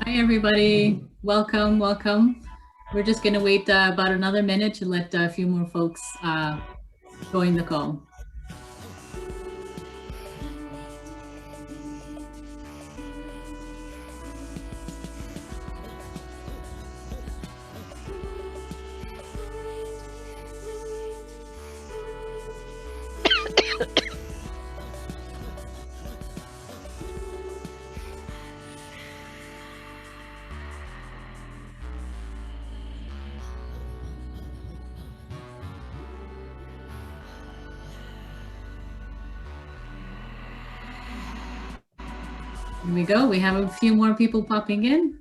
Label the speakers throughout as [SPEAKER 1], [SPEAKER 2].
[SPEAKER 1] Hi, everybody. Welcome, welcome. We're just going to wait about another minute to let a few more folks join the call. Here we go. We have a few more people popping in.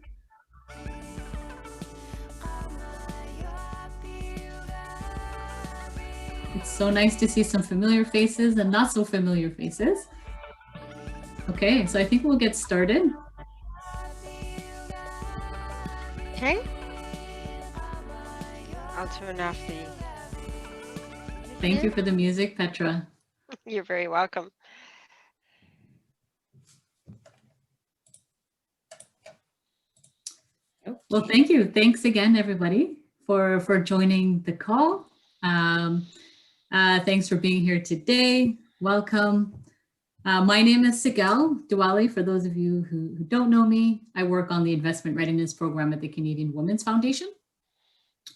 [SPEAKER 1] It's so nice to see some familiar faces and not so familiar faces. Okay, so I think we'll get started.
[SPEAKER 2] Okay. I'll turn off the...
[SPEAKER 1] Thank you for the music, Petra.
[SPEAKER 2] You're very welcome.
[SPEAKER 1] Well, thank you. Thanks again, everybody, for joining the call. Thanks for being here today. Welcome. My name is Sigal Duwali. For those of you who don't know me, I work on the Investment Readiness Program at the Canadian Women's Foundation.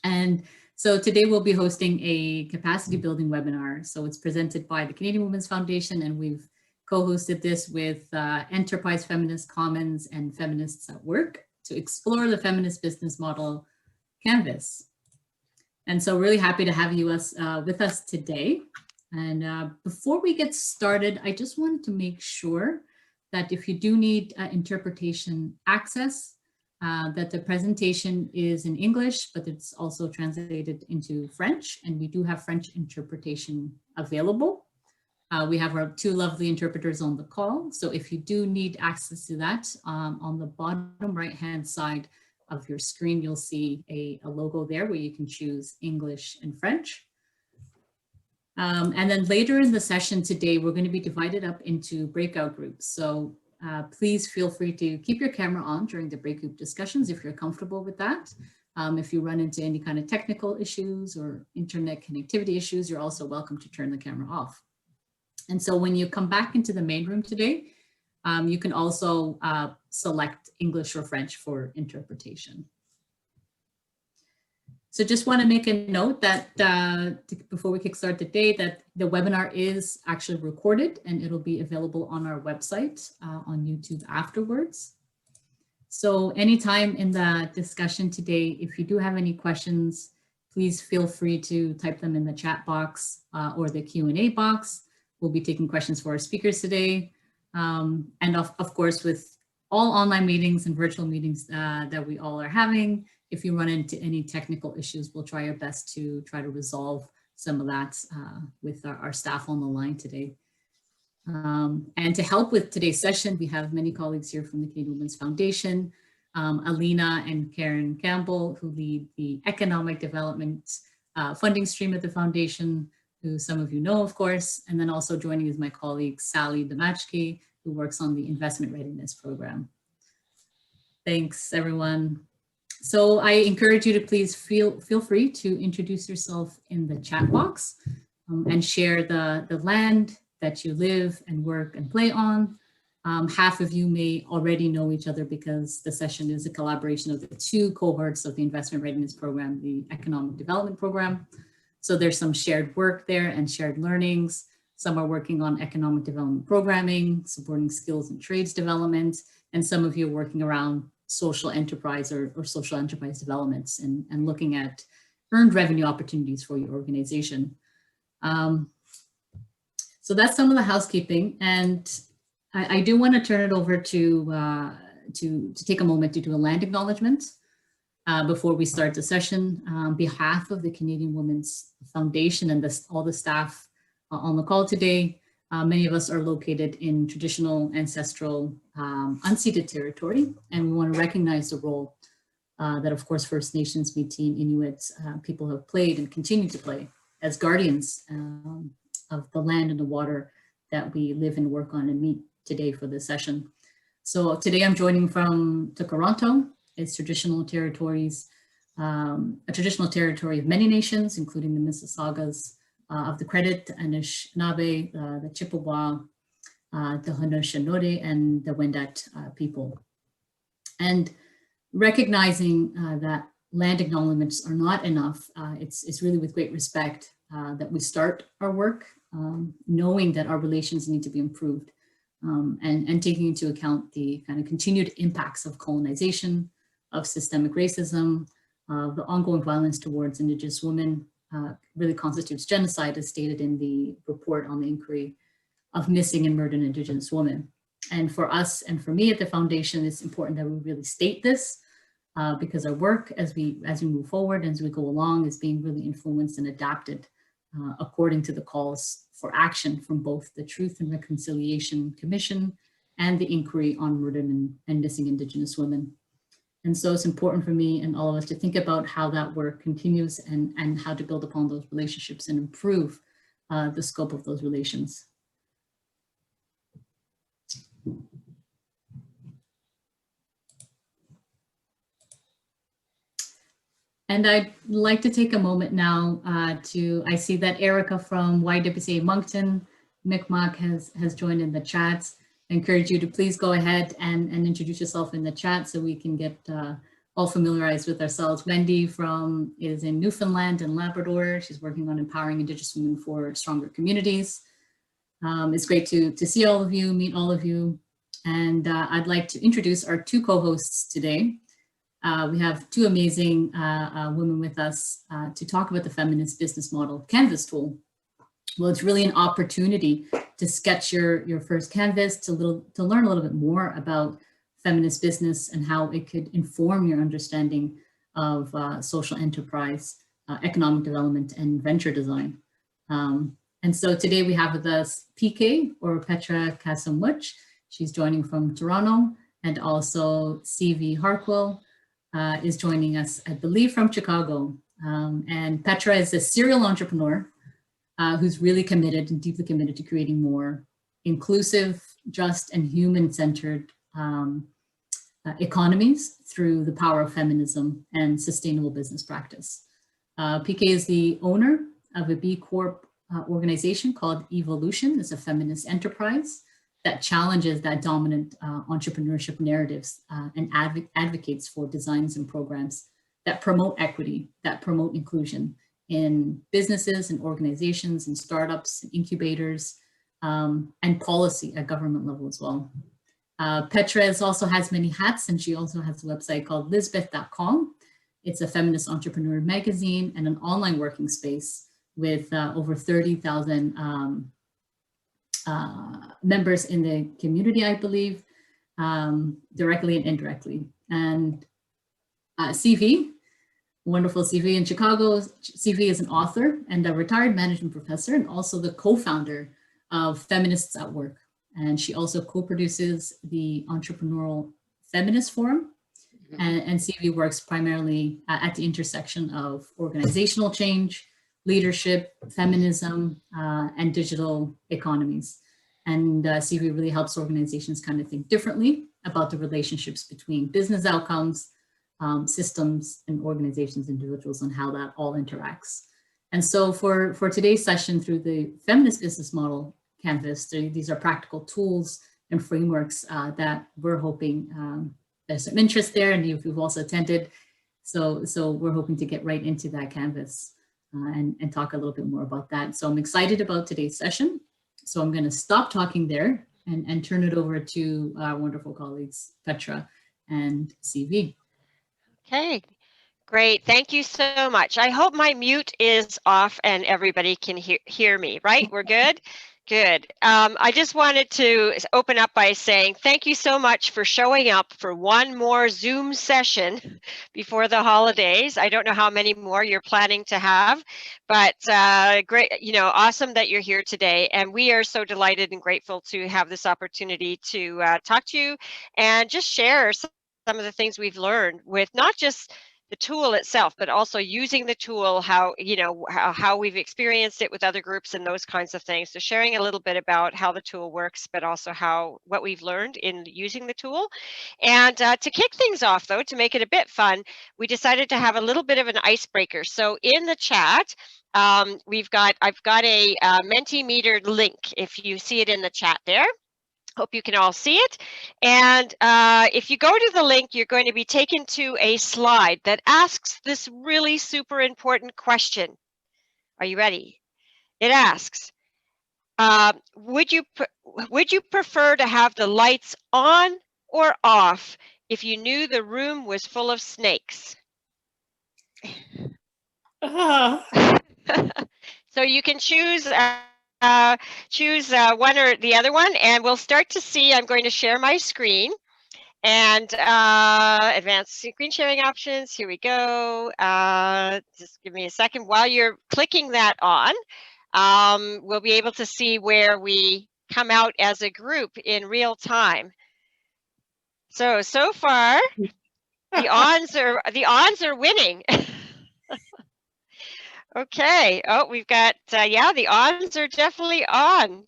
[SPEAKER 1] And so today we'll be hosting a capacity building webinar. So it's presented by the Canadian Women's Foundation, and we've co-hosted this with Enterprise Feminist Commons and Feminists at Work to explore the feminist business model canvas. And so really happy to have you with us today. And before we get started, I just wanted to make sure that if you do need interpretation access, that the presentation is in English, but it's also translated into French, and we do have French interpretation available. We have our two lovely interpreters on the call. So if you do need access to that, on the bottom right-hand side of your screen, you'll see a logo there where you can choose English and French. And then later in the session today, we're going to be divided up into breakout groups. So please feel free to keep your camera on during the breakout discussions if you're comfortable with that. If you run into any kind of technical issues or internet connectivity issues, you're also welcome to turn the camera off. And so when you come back into the main room today, you can also select English or French for interpretation. So just want to make a note that before we kickstart the day, that the webinar is actually recorded and it'll be available on our website on YouTube afterwards. So anytime in the discussion today, if you do have any questions, please feel free to type them in the chat box or the Q&A box. We'll be taking questions for our speakers today. And of course, with all online meetings and virtual meetings that we all are having, if you run into any technical issues, we'll try our best to try to resolve some of that with our staff on the line today. And to help with today's session, we have many colleagues here from the Canadian Women's Foundation, Alina and Karen Campbell, who lead the economic development funding stream at the foundation, who some of you know, of course, and then also joining is my colleague, Sally Damachki, who works on the Investment Readiness Program. Thanks, everyone. So I encourage you to please feel free to introduce yourself in the chat box and share the land that you live and work and play on. Half of you may already know each other because the session is a collaboration of the two cohorts of the Investment Readiness Program, the Economic Development Program. So there's some shared work there and shared learnings. Some are working on economic development programming, supporting skills and trades development, and some of you are working around social enterprise or social enterprise developments and looking at earned revenue opportunities for your organization. So that's some of the housekeeping, and I do want to turn it over to take a moment to do a land acknowledgement before we start the session. On behalf of the Canadian Women's Foundation and all the staff on the call today, many of us are located in traditional, ancestral, unceded territory, and we want to recognize the role that, of course, First Nations, Métis, and Inuit people have played and continue to play as guardians of the land and the water that we live and work on and meet today for this session. So today I'm joining from Toronto. It's traditional territories, a traditional territory of many nations, including the Mississaugas of the Credit, Anishinaabe, the Chippewa, the Haudenosaunee, and the Wendat people. And recognizing that land acknowledgements are not enough, it's really with great respect that we start our work, knowing that our relations need to be improved, and taking into account the kind of continued impacts of colonization, of systemic racism, the ongoing violence towards Indigenous women really constitutes genocide, as stated in the report on the inquiry of missing and murdered Indigenous women. And for us and for me at the foundation, it's important that we really state this because our work as we move forward, as we go along, is being really influenced and adapted according to the calls for action from both the Truth and Reconciliation Commission and the inquiry on murdered and missing Indigenous women. And so it's important for me and all of us to think about how that work continues and how to build upon those relationships and improve the scope of those relations. And I'd like to take a moment now I see that Erica from YWCA Moncton, Mi'kmaq has joined in the chat. I encourage you to please go ahead and introduce yourself in the chat so we can get all familiarized with ourselves. Wendy is in Newfoundland and Labrador. She's working on empowering Indigenous women for stronger communities. It's great to see all of you, meet all of you. And I'd like to introduce our two co-hosts today. We have two amazing women with us to talk about the Feminist Business Model Canvas tool. Well, it's really an opportunity to sketch your first canvas, to learn a little bit more about feminist business and how it could inform your understanding of social enterprise, economic development, and venture design. And so today we have with us PK, or Petra Kasamuch. She's joining from Toronto, and also CV Harquail is joining us, I believe, from Chicago. And Petra is a serial entrepreneur who's really committed and deeply committed to creating more inclusive, just, and human-centered economies through the power of feminism and sustainable business practice. PK is the owner of a B Corp organization called Evolution. It's a feminist enterprise that challenges that dominant entrepreneurship narratives and advocates for designs and programs that promote equity, that promote inclusion in businesses and organizations and startups and incubators and policy at government level as well. Petra also has many hats, and she also has a website called Lisbeth.com. It's a feminist entrepreneur magazine and an online working space with over 30,000 members in the community, I believe, directly and indirectly. And CV, wonderful CV in Chicago. CV is an author and a retired management professor, and also the co-founder of Feminists at Work. And she also co-produces the Entrepreneurial Feminist Forum. And CV works primarily at the intersection of organizational change, leadership, feminism, and digital economies. And CV really helps organizations kind of think differently about the relationships between business outcomes, systems, and organizations, individuals, and how that all interacts. And so for today's session, through the Feminist Business Model Canvas, these are practical tools and frameworks that we're hoping there's some interest there, and you've also attended. So we're hoping to get right into that canvas and talk a little bit more about that. So I'm excited about today's session. So I'm going to stop talking there and turn it over to our wonderful colleagues, Petra and CV.
[SPEAKER 2] Okay, great. Thank you so much. I hope my mute is off and everybody can hear me, right? We're good? Good. I just wanted to open up by saying thank you so much for showing up for one more Zoom session before the holidays. I don't know how many more you're planning to have, but great, awesome that you're here today. And we are so delighted and grateful to have this opportunity to talk to you and just share some of the things we've learned with not just the tool itself, but also using the tool, how, you know, how we've experienced it with other groups and those kinds of things. So sharing a little bit about how the tool works, but also what we've learned in using the tool. And to kick things off, though, to make it a bit fun, we decided to have a little bit of an icebreaker. So in the chat, I've got a Mentimeter link, if you see it in the chat there. Hope you can all see it. And if you go to the link, you're going to be taken to a slide that asks this really super important question. Are you ready? It asks, would you prefer to have the lights on or off if you knew the room was full of snakes? So you can choose one or the other one, and we'll start to see. I'm going to share my screen and advanced screen sharing options. Here we go. Just give me a second. While you're clicking that on, we'll be able to see where we come out as a group in real time. So far, the ons are winning. Okay. Oh, we've got, yeah, the ons are definitely on.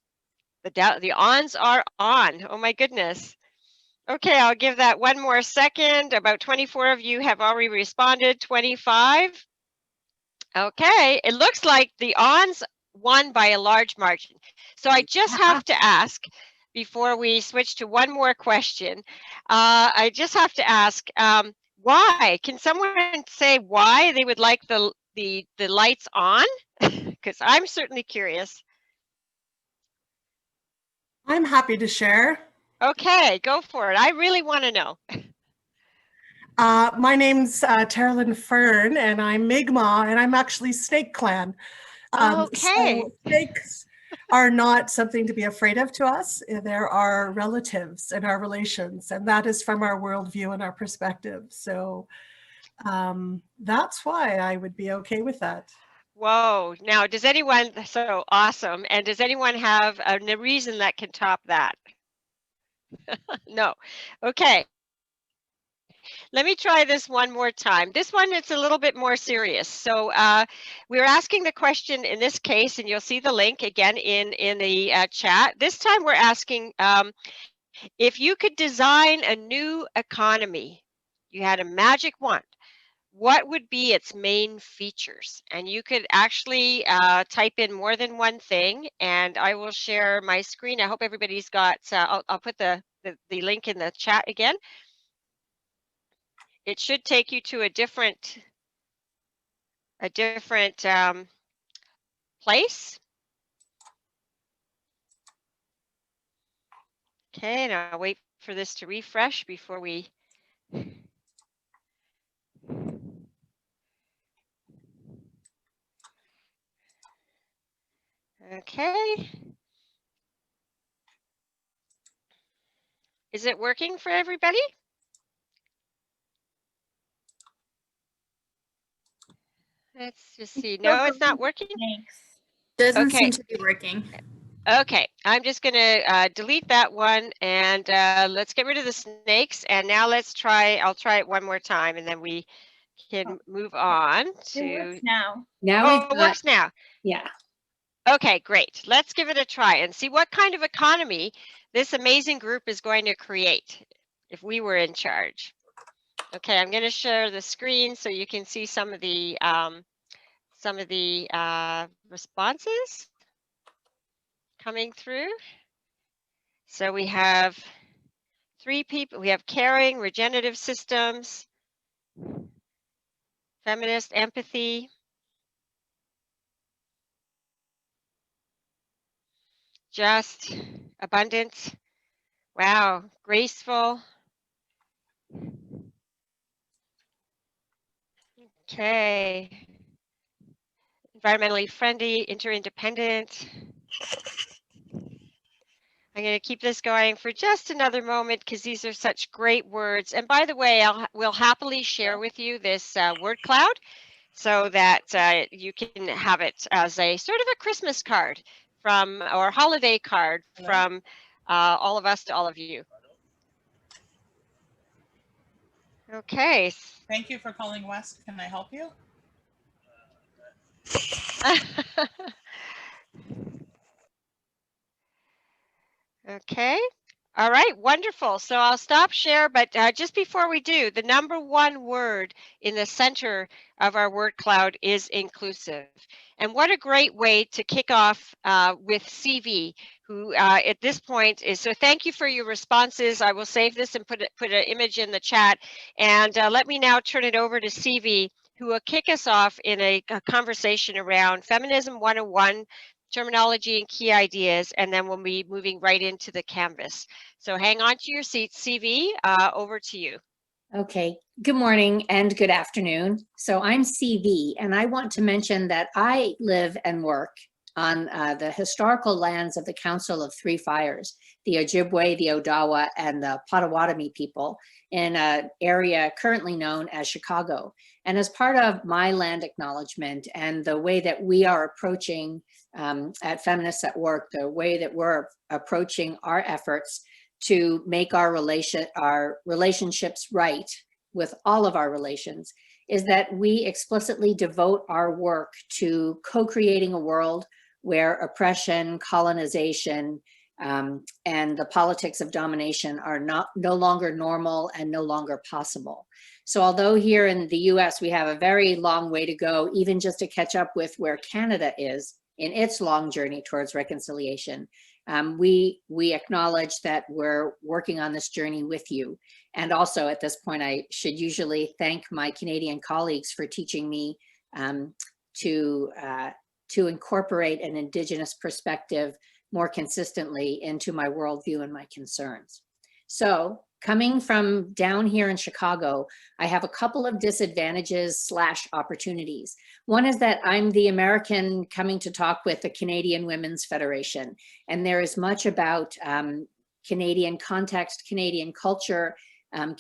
[SPEAKER 2] The ons are on. Oh my goodness. Okay, I'll give that one more second. About 24 of you have already responded, 25. Okay, it looks like the ons won by a large margin. So I just have to ask, before we switch to one more question, I just have to ask, why? Can someone say why they would like the lights on? Because I'm certainly curious.
[SPEAKER 3] I'm happy to share.
[SPEAKER 2] Okay, go for it. I really want to know.
[SPEAKER 3] My name's Terralyn Fern, and I'm Mi'kmaq, and I'm actually Snake Clan.
[SPEAKER 2] Okay.
[SPEAKER 3] So snakes are not something to be afraid of to us. They're our relatives and our relations, and that is from our worldview and our perspective. So that's why I would be okay with that.
[SPEAKER 2] Whoa. Now, does anyone, so awesome. And does anyone have a reason that can top that? No. Okay. Let me try this one more time. This one, it's a little bit more serious. So we're asking the question in this case, and you'll see the link again in the chat. This time we're asking, if you could design a new economy, you had a magic wand, what would be its main features? And you could actually type in more than one thing, and I will share my screen. I hope everybody's got, I'll put the link in the chat again. It should take you to a different place. Okay, and I'll wait for this to refresh before we. Okay. Is it working for everybody? Let's just see. No, it's not working.
[SPEAKER 4] Thanks. Doesn't
[SPEAKER 2] Okay.
[SPEAKER 4] seem to be working.
[SPEAKER 2] Okay, I'm just going to delete that one, and let's get rid of the snakes. And now let's try. I'll try it one more time, and then we can move on to.
[SPEAKER 4] It works now.
[SPEAKER 2] Now it works now.
[SPEAKER 4] Yeah.
[SPEAKER 2] Okay, great. Let's give it a try and see what kind of economy this amazing group is going to create if we were in charge. Okay, I'm going to share the screen so you can see some of the responses coming through. So we have 3 people. We have caring, regenerative systems, feminist, empathy, just, abundant, wow, graceful. Okay. Environmentally friendly, interdependent. I'm going to keep this going for just another moment because these are such great words. And by the way, we'll happily share with you this word cloud so that you can have it as a sort of a Christmas card from, or holiday card from all of us to all of you. Okay.
[SPEAKER 5] Thank you for calling West. Can I help you?
[SPEAKER 2] Okay. All right, wonderful. So I'll stop share, but just before we do, the number one word in the center of our word cloud is inclusive. And what a great way to kick off with CV, who at this point is, so thank you for your responses. I will save this and put an image in the chat. And let me now turn it over to CV, who will kick us off in a conversation around Feminism 101, terminology and key ideas, and then we'll be moving right into the canvas. So hang on to your seat. CV, over to you.
[SPEAKER 6] Okay, good morning and good afternoon. So I'm CV, and I want to mention that I live and work on the historical lands of the Council of Three Fires, the Ojibwe, the Odawa, and the Potawatomi people in an area currently known as Chicago. And as part of my land acknowledgement and the way that we are approaching at Feminists at Work, the way that we're approaching our efforts to make our relationships right with all of our relations, is that we explicitly devote our work to co-creating a world where oppression, colonization, and the politics of domination are no longer normal and no longer possible. So although here in the US, we have a very long way to go, even just to catch up with where Canada is in its long journey towards reconciliation, we acknowledge that we're working on this journey with you. And also at this point, I should usually thank my Canadian colleagues for teaching me to incorporate an Indigenous perspective more consistently into my worldview and my concerns. So coming from down here in Chicago, I have a couple of disadvantages / opportunities. One is that I'm the American coming to talk with the Canadian Women's Federation, and there is much about Canadian context, Canadian culture,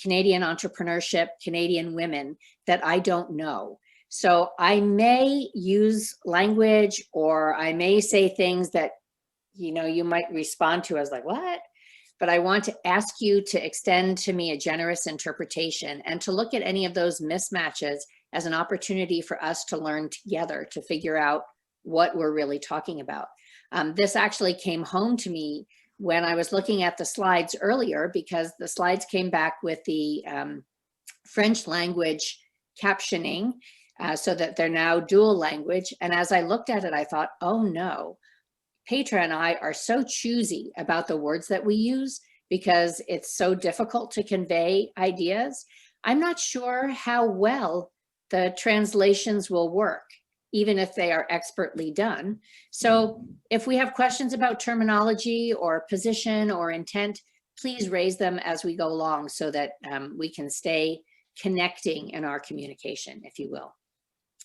[SPEAKER 6] Canadian entrepreneurship, Canadian women that I don't know. So I may use language, or I may say things that, you know, you might respond to as like, what? But I want to ask you to extend to me a generous interpretation and to look at any of those mismatches as an opportunity for us to learn together, to figure out what we're really talking about. This actually came home to me when I was looking at the slides earlier, because the slides came back with the French language captioning, so that they're now dual language. And as I looked at it, I thought, oh no, Petra and I are so choosy about the words that we use because it's so difficult to convey ideas. I'm not sure how well the translations will work, even if they are expertly done. So if we have questions about terminology or position or intent, please raise them as we go along so that we can stay connecting in our communication, if you will.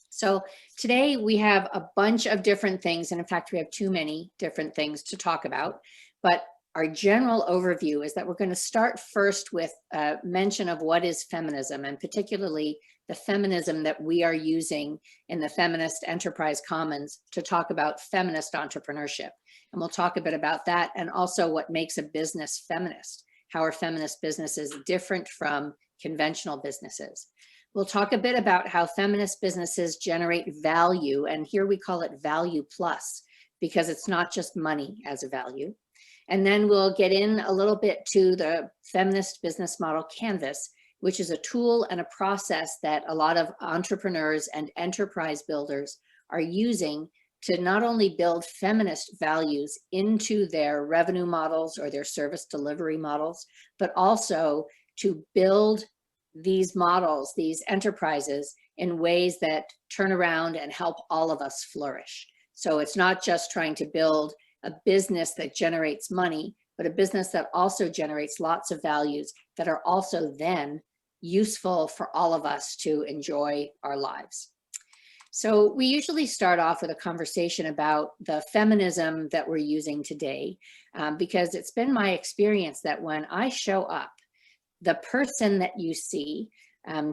[SPEAKER 6] So today we have a bunch of different things, and in fact, we have too many different things to talk about, but our general overview is that we're going to start first with a mention of what is feminism, and particularly the feminism that we are using in the Feminist Enterprise Commons to talk about feminist entrepreneurship. And we'll talk a bit about that, and also what makes a business feminist, how are feminist businesses different from conventional businesses. We'll talk a bit about how feminist businesses generate value, and here we call it value plus, because it's not just money as a value. And then we'll get in a little bit to the feminist business model canvas, which is a tool and a process that a lot of entrepreneurs and enterprise builders are using to not only build feminist values into their revenue models or their service delivery models, but also to build these models, these enterprises, in ways that turn around and help all of us flourish. So it's not just trying to build a business that generates money, but a business that also generates lots of values that are also then useful for all of us to enjoy our lives. So we usually start off with a conversation about the feminism that we're using today, because it's been my experience that when I show up, the person that you see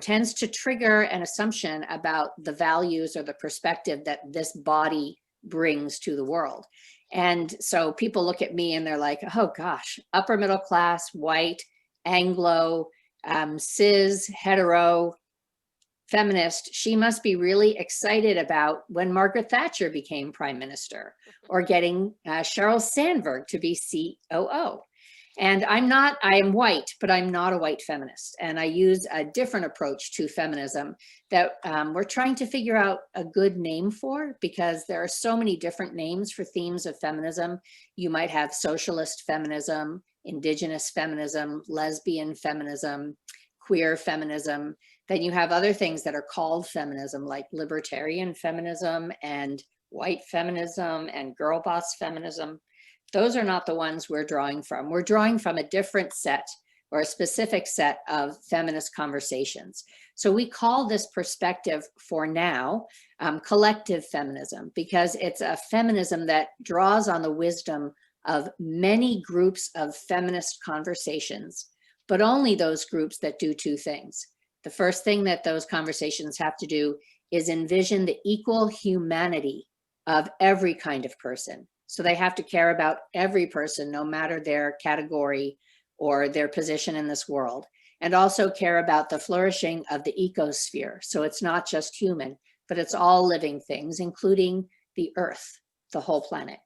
[SPEAKER 6] tends to trigger an assumption about the values or the perspective that this body brings to the world. And so people look at me and they're like, oh gosh, upper middle class, white, Anglo, cis, hetero, feminist, she must be really excited about when Margaret Thatcher became prime minister, or getting Sheryl Sandberg to be COO. And I am white, but I'm not a white feminist. And I use a different approach to feminism that we're trying to figure out a good name for, because there are so many different names for themes of feminism. You might have socialist feminism, indigenous feminism, lesbian feminism, queer feminism. Then you have other things that are called feminism, like libertarian feminism and white feminism and girl boss feminism. Those are not the ones we're drawing from. We're drawing from a different set, or a specific set of feminist conversations. So we call this perspective for now collective feminism, because it's a feminism that draws on the wisdom of many groups of feminist conversations, but only those groups that do two things. The first thing that those conversations have to do is envision the equal humanity of every kind of person. So they have to care about every person, no matter their category or their position in this world, and also care about the flourishing of the ecosphere. So it's not just human, but it's all living things, including the earth, the whole planet.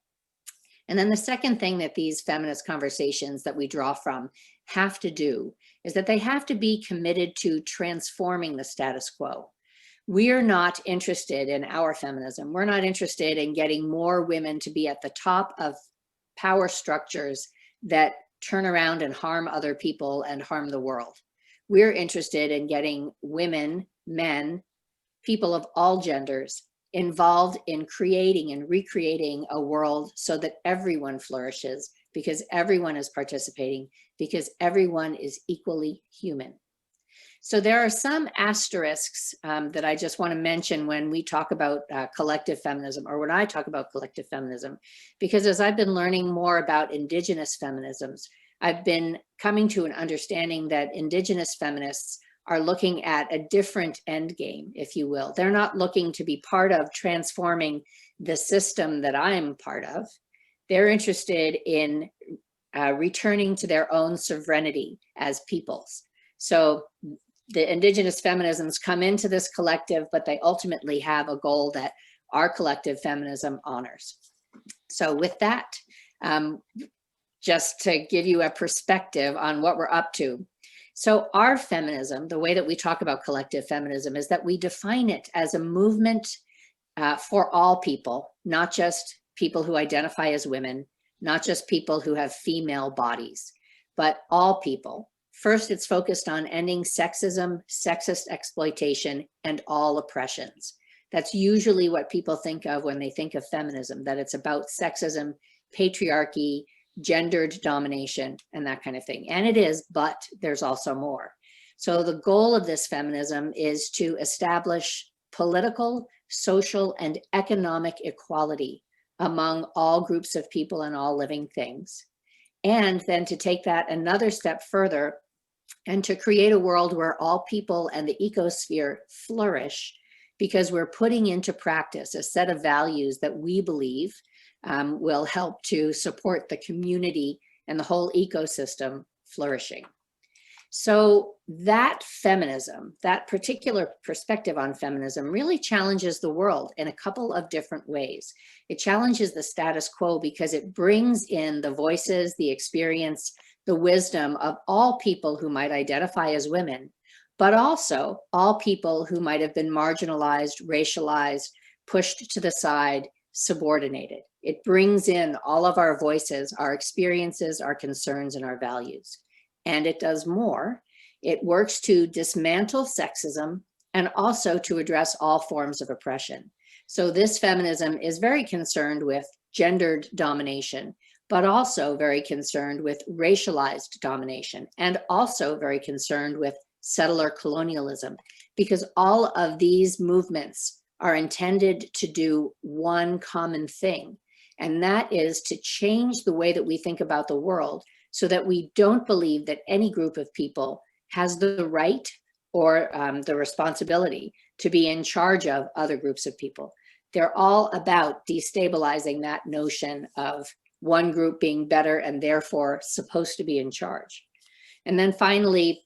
[SPEAKER 6] And then the second thing that these feminist conversations that we draw from have to do is that they have to be committed to transforming the status quo. We're not interested in our feminism. We're not interested in getting more women to be at the top of power structures that turn around and harm other people and harm the world. We're interested in getting women, men, people of all genders involved in creating and recreating a world so that everyone flourishes, because everyone is participating, because everyone is equally human. So there are some asterisks that I just want to mention when we talk about collective feminism, or when I talk about collective feminism, because as I've been learning more about indigenous feminisms, I've been coming to an understanding that indigenous feminists are looking at a different end game, if you will. They're not looking to be part of transforming the system that I'm part of. They're interested in returning to their own sovereignty as peoples. So the indigenous feminisms come into this collective, but they ultimately have a goal that our collective feminism honors. So with that, just to give you a perspective on what we're up to. So our feminism, the way that we talk about collective feminism, is that we define it as a movement for all people, not just people who identify as women, not just people who have female bodies, but all people. First, it's focused on ending sexism, sexist exploitation, and all oppressions. That's usually what people think of when they think of feminism, that it's about sexism, patriarchy, gendered domination, and that kind of thing. And it is, but there's also more. So the goal of this feminism is to establish political, social, and economic equality among all groups of people and all living things. And then to take that another step further and to create a world where all people and the ecosphere flourish, because we're putting into practice a set of values that we believe will help to support the community and the whole ecosystem flourishing. So that feminism, that particular perspective on feminism, really challenges the world in a couple of different ways. It challenges the status quo because it brings in the voices, the experience, the wisdom of all people who might identify as women, but also all people who might have been marginalized, racialized, pushed to the side, subordinated. It brings in all of our voices, our experiences, our concerns, and our values. And it does more. It works to dismantle sexism and also to address all forms of oppression. So this feminism is very concerned with gendered domination, but also very concerned with racialized domination, and also very concerned with settler colonialism, because all of these movements are intended to do one common thing, and that is to change the way that we think about the world so that we don't believe that any group of people has the right or the responsibility to be in charge of other groups of people. They're all about destabilizing that notion of one group being better and therefore supposed to be in charge. And then finally,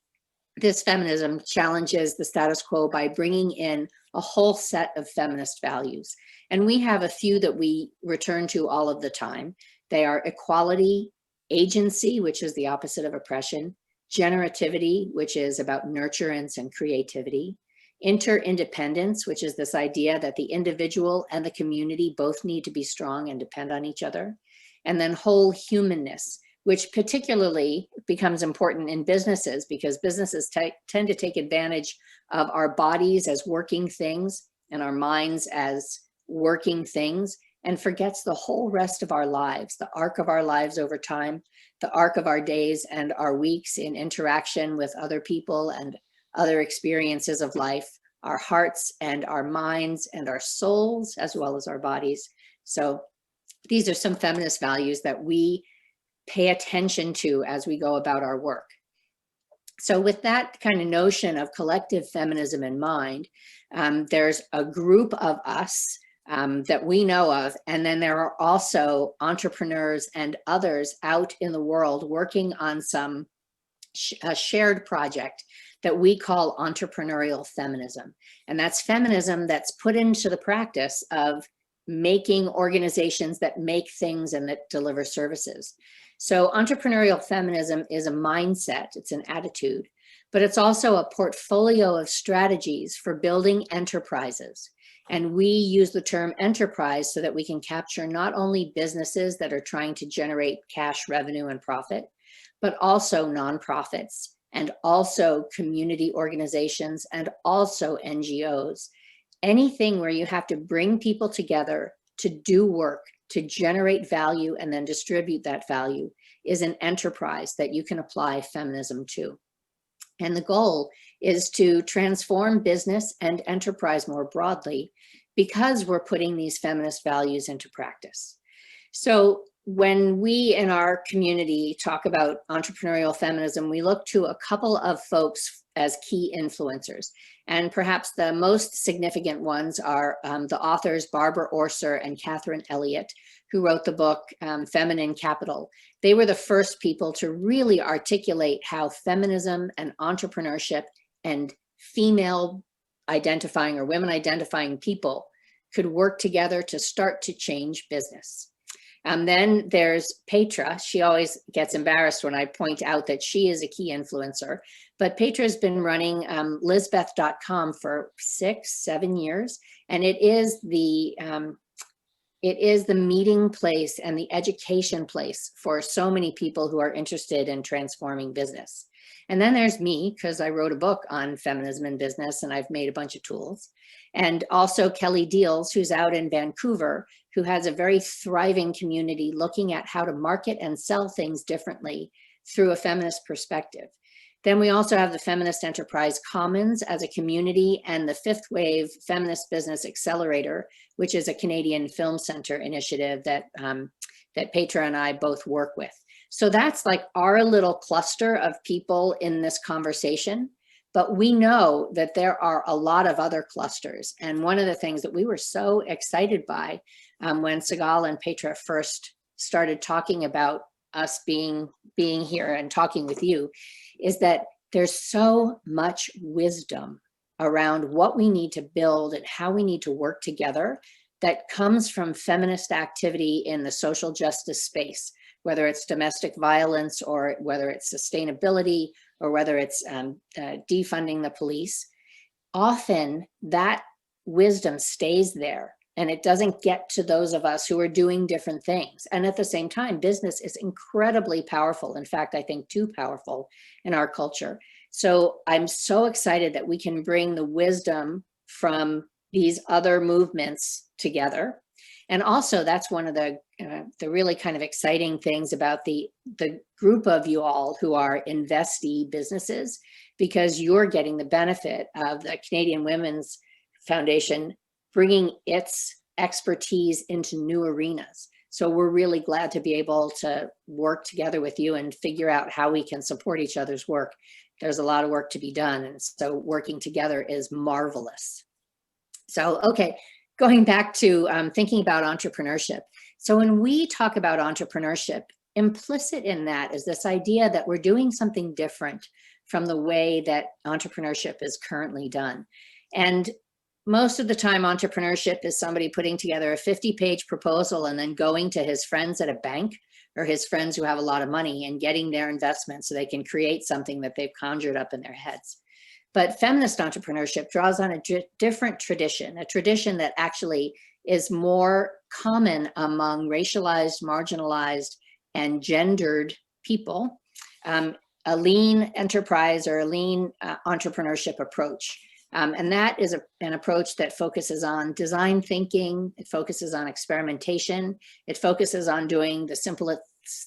[SPEAKER 6] this feminism challenges the status quo by bringing in a whole set of feminist values. And we have a few that we return to all of the time. They are equality, agency, which is the opposite of oppression, generativity, which is about nurturance and creativity, interdependence, which is this idea that the individual and the community both need to be strong and depend on each other, and then whole humanness, which particularly becomes important in businesses because businesses tend to take advantage of our bodies as working things and our minds as working things, and forgets the whole rest of our lives, the arc of our lives over time, the arc of our days and our weeks in interaction with other people and other experiences of life, our hearts and our minds and our souls, as well as our bodies. So these are some feminist values that we pay attention to as we go about our work. So with that kind of notion of collective feminism in mind, there's a group of us that we know of, and then there are also entrepreneurs and others out in the world working on a shared project that we call entrepreneurial feminism. And that's feminism that's put into the practice of making organizations that make things and that deliver services. So entrepreneurial feminism is a mindset, it's an attitude, but it's also a portfolio of strategies for building enterprises. And we use the term enterprise so that we can capture not only businesses that are trying to generate cash revenue and profit, but also nonprofits and also community organizations and also NGOs. Anything where you have to bring people together to do work, to generate value and then distribute that value is an enterprise that you can apply feminism to. And the goal is to transform business and enterprise more broadly because we're putting these feminist values into practice. So when we in our community talk about entrepreneurial feminism, we look to a couple of folks as key influencers. And perhaps the most significant ones are the authors Barbara Orser and Catherine Elliott, who wrote the book Feminine Capital. They were the first people to really articulate how feminism and entrepreneurship and female identifying or women identifying people could work together to start to change business. And then there's Petra. She always gets embarrassed when I point out that she is a key influencer, but Petra has been running Lizbeth.com for 6-7 years. And it is the meeting place and the education place for so many people who are interested in transforming business. And then there's me, because I wrote a book on feminism in business and I've made a bunch of tools. And also Kelly Deals, who's out in Vancouver, who has a very thriving community looking at how to market and sell things differently through a feminist perspective. Then we also have the Feminist Enterprise Commons as a community and the Fifth Wave Feminist Business Accelerator, which is a Canadian Film Center initiative that, that Petra and I both work with. So that's like our little cluster of people in this conversation, but we know that there are a lot of other clusters. And one of the things that we were so excited by when Sigal and Petra first started talking about us being here and talking with you is that there's so much wisdom around what we need to build and how we need to work together that comes from feminist activity in the social justice space, whether it's domestic violence or whether it's sustainability or whether it's defunding the police. Often that wisdom stays there and it doesn't get to those of us who are doing different things. And at the same time, business is incredibly powerful. In fact, I think too powerful in our culture. So I'm so excited that we can bring the wisdom from these other movements together. And also that's one of the really kind of exciting things about the group of you all who are investee businesses, because you're getting the benefit of the Canadian Women's Foundation bringing its expertise into new arenas. So we're really glad to be able to work together with you and figure out how we can support each other's work. There's a lot of work to be done. And so working together is marvelous. So, okay, going back to thinking about entrepreneurship. So when we talk about entrepreneurship, implicit in that is this idea that we're doing something different from the way that entrepreneurship is currently done. And most of the time, entrepreneurship is somebody putting together a 50-page proposal and then going to his friends at a bank or his friends who have a lot of money and getting their investment so they can create something that they've conjured up in their heads. But feminist entrepreneurship draws on a different tradition, a tradition that actually is more common among racialized, marginalized, and gendered people, a lean enterprise or a lean entrepreneurship approach. And that is an approach that focuses on design thinking, it focuses on experimentation, it focuses on doing the simplest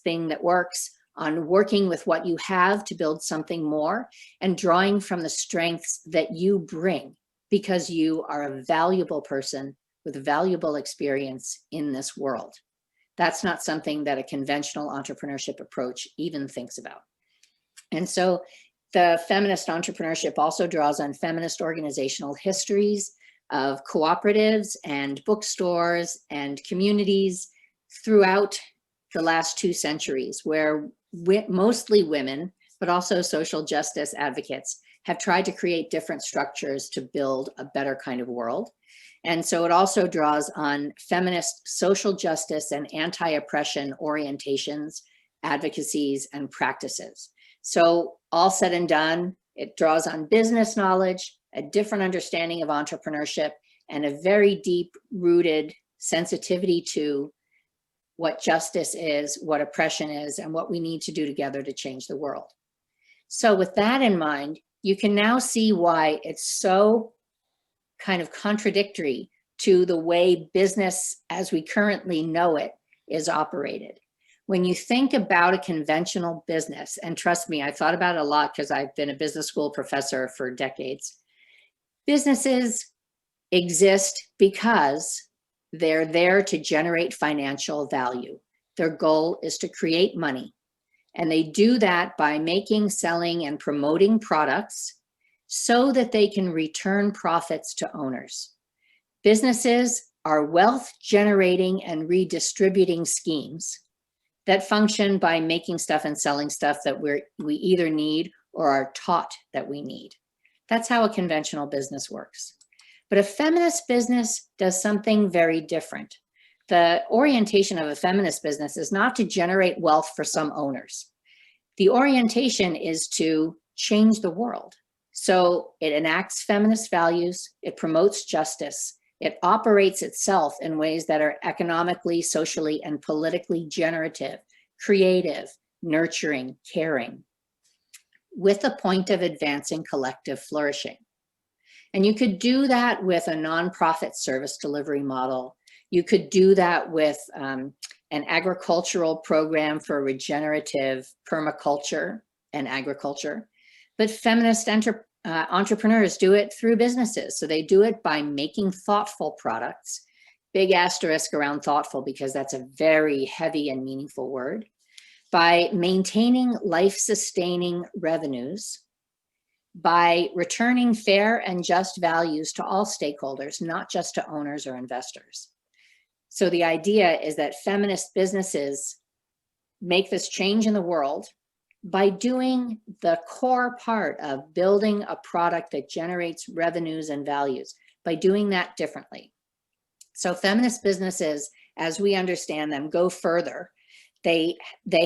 [SPEAKER 6] thing that works, on working with what you have to build something more, and drawing from the strengths that you bring because you are a valuable person with valuable experience in this world. That's not something that a conventional entrepreneurship approach even thinks about. And so the feminist entrepreneurship also draws on feminist organizational histories of cooperatives and bookstores and communities throughout the last 2 centuries, where mostly women, but also social justice advocates, have tried to create different structures to build a better kind of world. And so it also draws on feminist social justice and anti-oppression orientations, advocacies, and practices. So all said and done, it draws on business knowledge, a different understanding of entrepreneurship, and a very deep-rooted sensitivity to what justice is, what oppression is, and what we need to do together to change the world. So with that in mind, you can now see why it's so kind of contradictory to the way business as we currently know it is operated. When you think about a conventional business, and trust me, I thought about it a lot because I've been a business school professor for decades. Businesses exist because they're there to generate financial value. Their goal is to create money. And they do that by making, selling, and promoting products so that they can return profits to owners. Businesses are wealth generating and redistributing schemes that function by making stuff and selling stuff that we either need or are taught that we need. That's how a conventional business works. But a feminist business does something very different. The orientation of a feminist business is not to generate wealth for some owners. The orientation is to change the world. So it enacts feminist values, it promotes justice, it operates itself in ways that are economically, socially, and politically generative, creative, nurturing, caring, with the point of advancing collective flourishing. And you could do that with a nonprofit service delivery model. You could do that with an agricultural program for regenerative permaculture and agriculture. But feminist entrepreneurs do it through businesses. So they do it by making thoughtful products, big asterisk around thoughtful because that's a very heavy and meaningful word, by maintaining life-sustaining revenues, by returning fair and just values to all stakeholders, not just to owners or investors. So the idea is that feminist businesses make this change in the world by doing the core part of building a product that generates revenues and values, by doing that differently. So feminist businesses, as we understand them, go further. They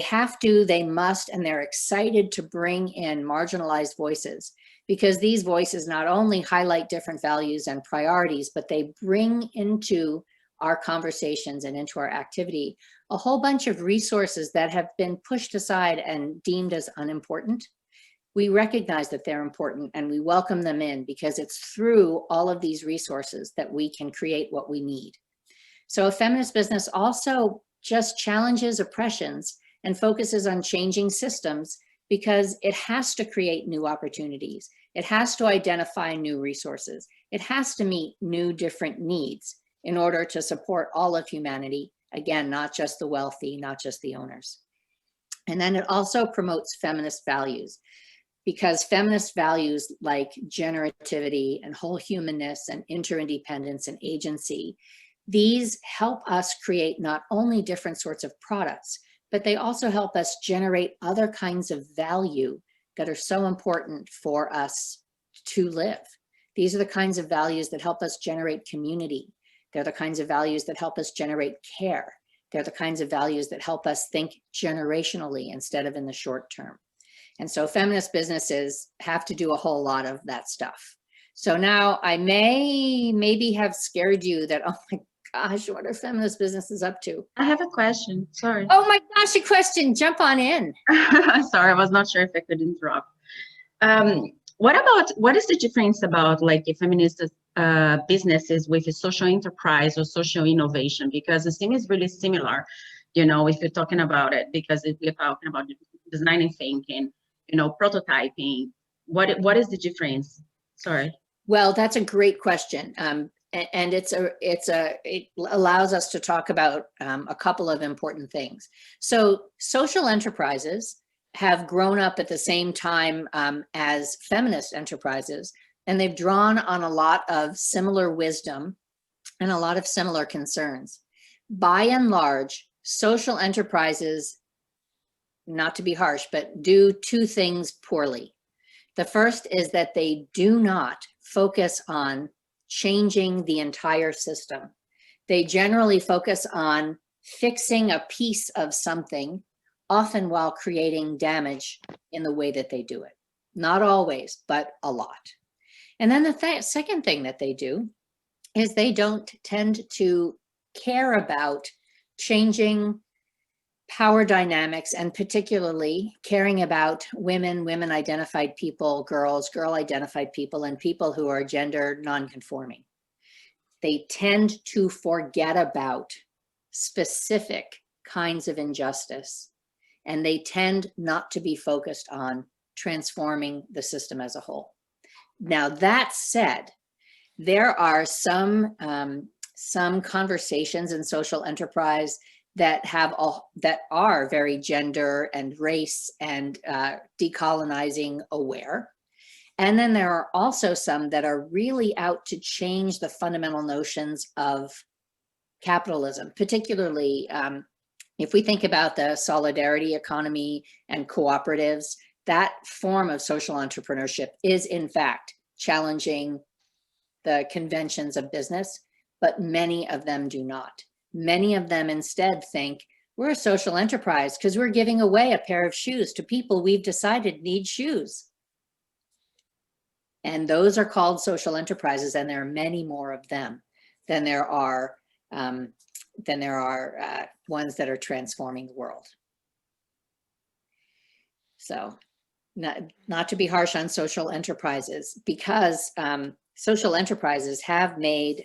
[SPEAKER 6] have to, they must, and they're excited to bring in marginalized voices because these voices not only highlight different values and priorities, but they bring into our conversations and into our activity a whole bunch of resources that have been pushed aside and deemed as unimportant. We recognize that they're important and we welcome them in because it's through all of these resources that we can create what we need. So a feminist business also just challenges oppressions and focuses on changing systems because it has to create new opportunities. It has to identify new resources. It has to meet new different needs in order to support all of humanity. Again, not just the wealthy, not just the owners. And then it also promotes feminist values because feminist values like generativity and whole humanness and interdependence and agency, these help us create not only different sorts of products, but they also help us generate other kinds of value that are so important for us to live. These are the kinds of values that help us generate community. They're the kinds of values that help us generate care. They're the kinds of values that help us think generationally instead of in the short term. And so feminist businesses have to do a whole lot of that stuff. So now I maybe have scared you that, oh my gosh, what are feminist businesses up to?
[SPEAKER 7] I have a question. Sorry.
[SPEAKER 6] Oh my gosh, a question, jump on in.
[SPEAKER 7] Sorry, I was not sure if I could interrupt. What is the difference about like a feminist businesses with a social enterprise or social innovation? Because it seems really similar, you know, if you're talking about it, because if we're talking about designing thinking, you know, prototyping, what is the difference? Sorry.
[SPEAKER 6] Well, that's a great question. And it allows us to talk about a couple of important things. So social enterprises have grown up at the same time as feminist enterprises, and they've drawn on a lot of similar wisdom and a lot of similar concerns. By and large, social enterprises, not to be harsh, but do two things poorly. The first is that they do not focus on changing the entire system. They generally focus on fixing a piece of something, often while creating damage in the way that they do it. Not always, but a lot. And then the second thing that they do is they don't tend to care about changing power dynamics, and particularly caring about women, women-identified people, girls, girl-identified people, and people who are gender non-conforming. They tend to forget about specific kinds of injustice, and they tend not to be focused on transforming the system as a whole. Now, that said, there are some conversations in social enterprise that are very gender and race and decolonizing aware. And then there are also some that are really out to change the fundamental notions of capitalism, particularly if we think about the solidarity economy and cooperatives. That form of social entrepreneurship is in fact challenging the conventions of business, but many of them do not. Many of them instead think we're a social enterprise because we're giving away a pair of shoes to people we've decided need shoes. And those are called social enterprises, and there are many more of them than there are ones that are transforming the world. So not to be harsh on social enterprises, because social enterprises have made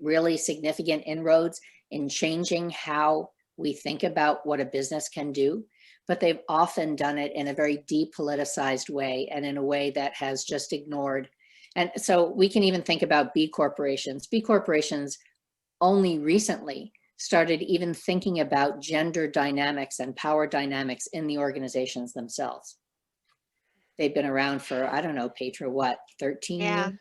[SPEAKER 6] really significant inroads in changing how we think about what a business can do, but they've often done it in a very depoliticized way and in a way that has just ignored. And so we can even think about B corporations. B corporations only recently started even thinking about gender dynamics and power dynamics in the organizations themselves. They've been around for, I don't know, Petra, what, 13 years?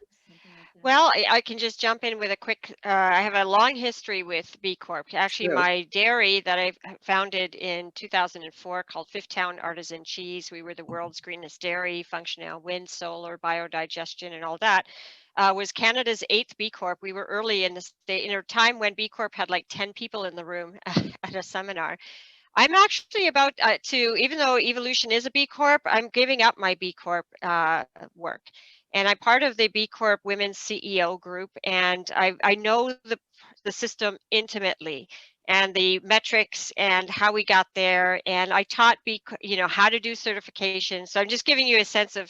[SPEAKER 2] Well, I can just jump in with a quick, I have a long history with B Corp. Actually,
[SPEAKER 6] True.
[SPEAKER 2] my dairy that I founded in 2004 called Fifth Town Artisan Cheese, we were the world's greenest dairy, functional wind, solar, biodigestion, and all that, was Canada's 8th B Corp. We were early in the state, in a time when B Corp had like 10 people in the room at a seminar. I'm actually about to, even though Evolution is a B Corp, I'm giving up my B Corp work. And I'm part of the B Corp Women's CEO group, and I know the system intimately and the metrics and how we got there. And I taught how to do certification. So I'm just giving you a sense of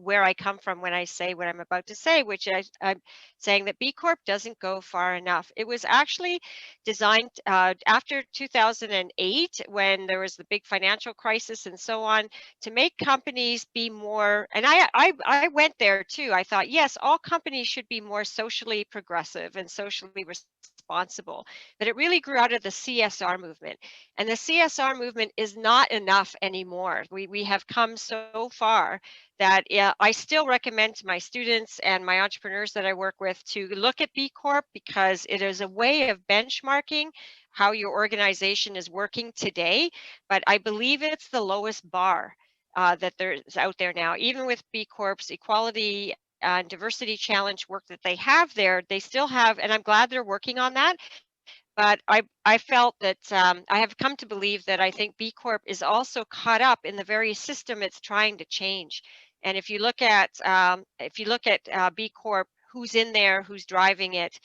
[SPEAKER 2] where I come from when I say what I'm about to say, which I'm saying that B Corp doesn't go far enough. It was actually designed after 2008, when there was the big financial crisis and so on, to make companies be more, and I went there too. I thought, yes, all companies should be more socially progressive and socially responsible, but it really grew out of the CSR movement. And the CSR movement is not enough anymore. We have come so far that I still recommend to my students and my entrepreneurs that I work with to look at B Corp, because it is a way of benchmarking how your organization is working today. But I believe it's the lowest bar that there's out there now. Even with B Corp's equality and diversity challenge work that they have there, they still have, and I'm glad they're working on that. But I felt that I have come to believe that I think B Corp is also caught up in the very system it's trying to change. And if you look at B Corp, who's in there, who's driving it,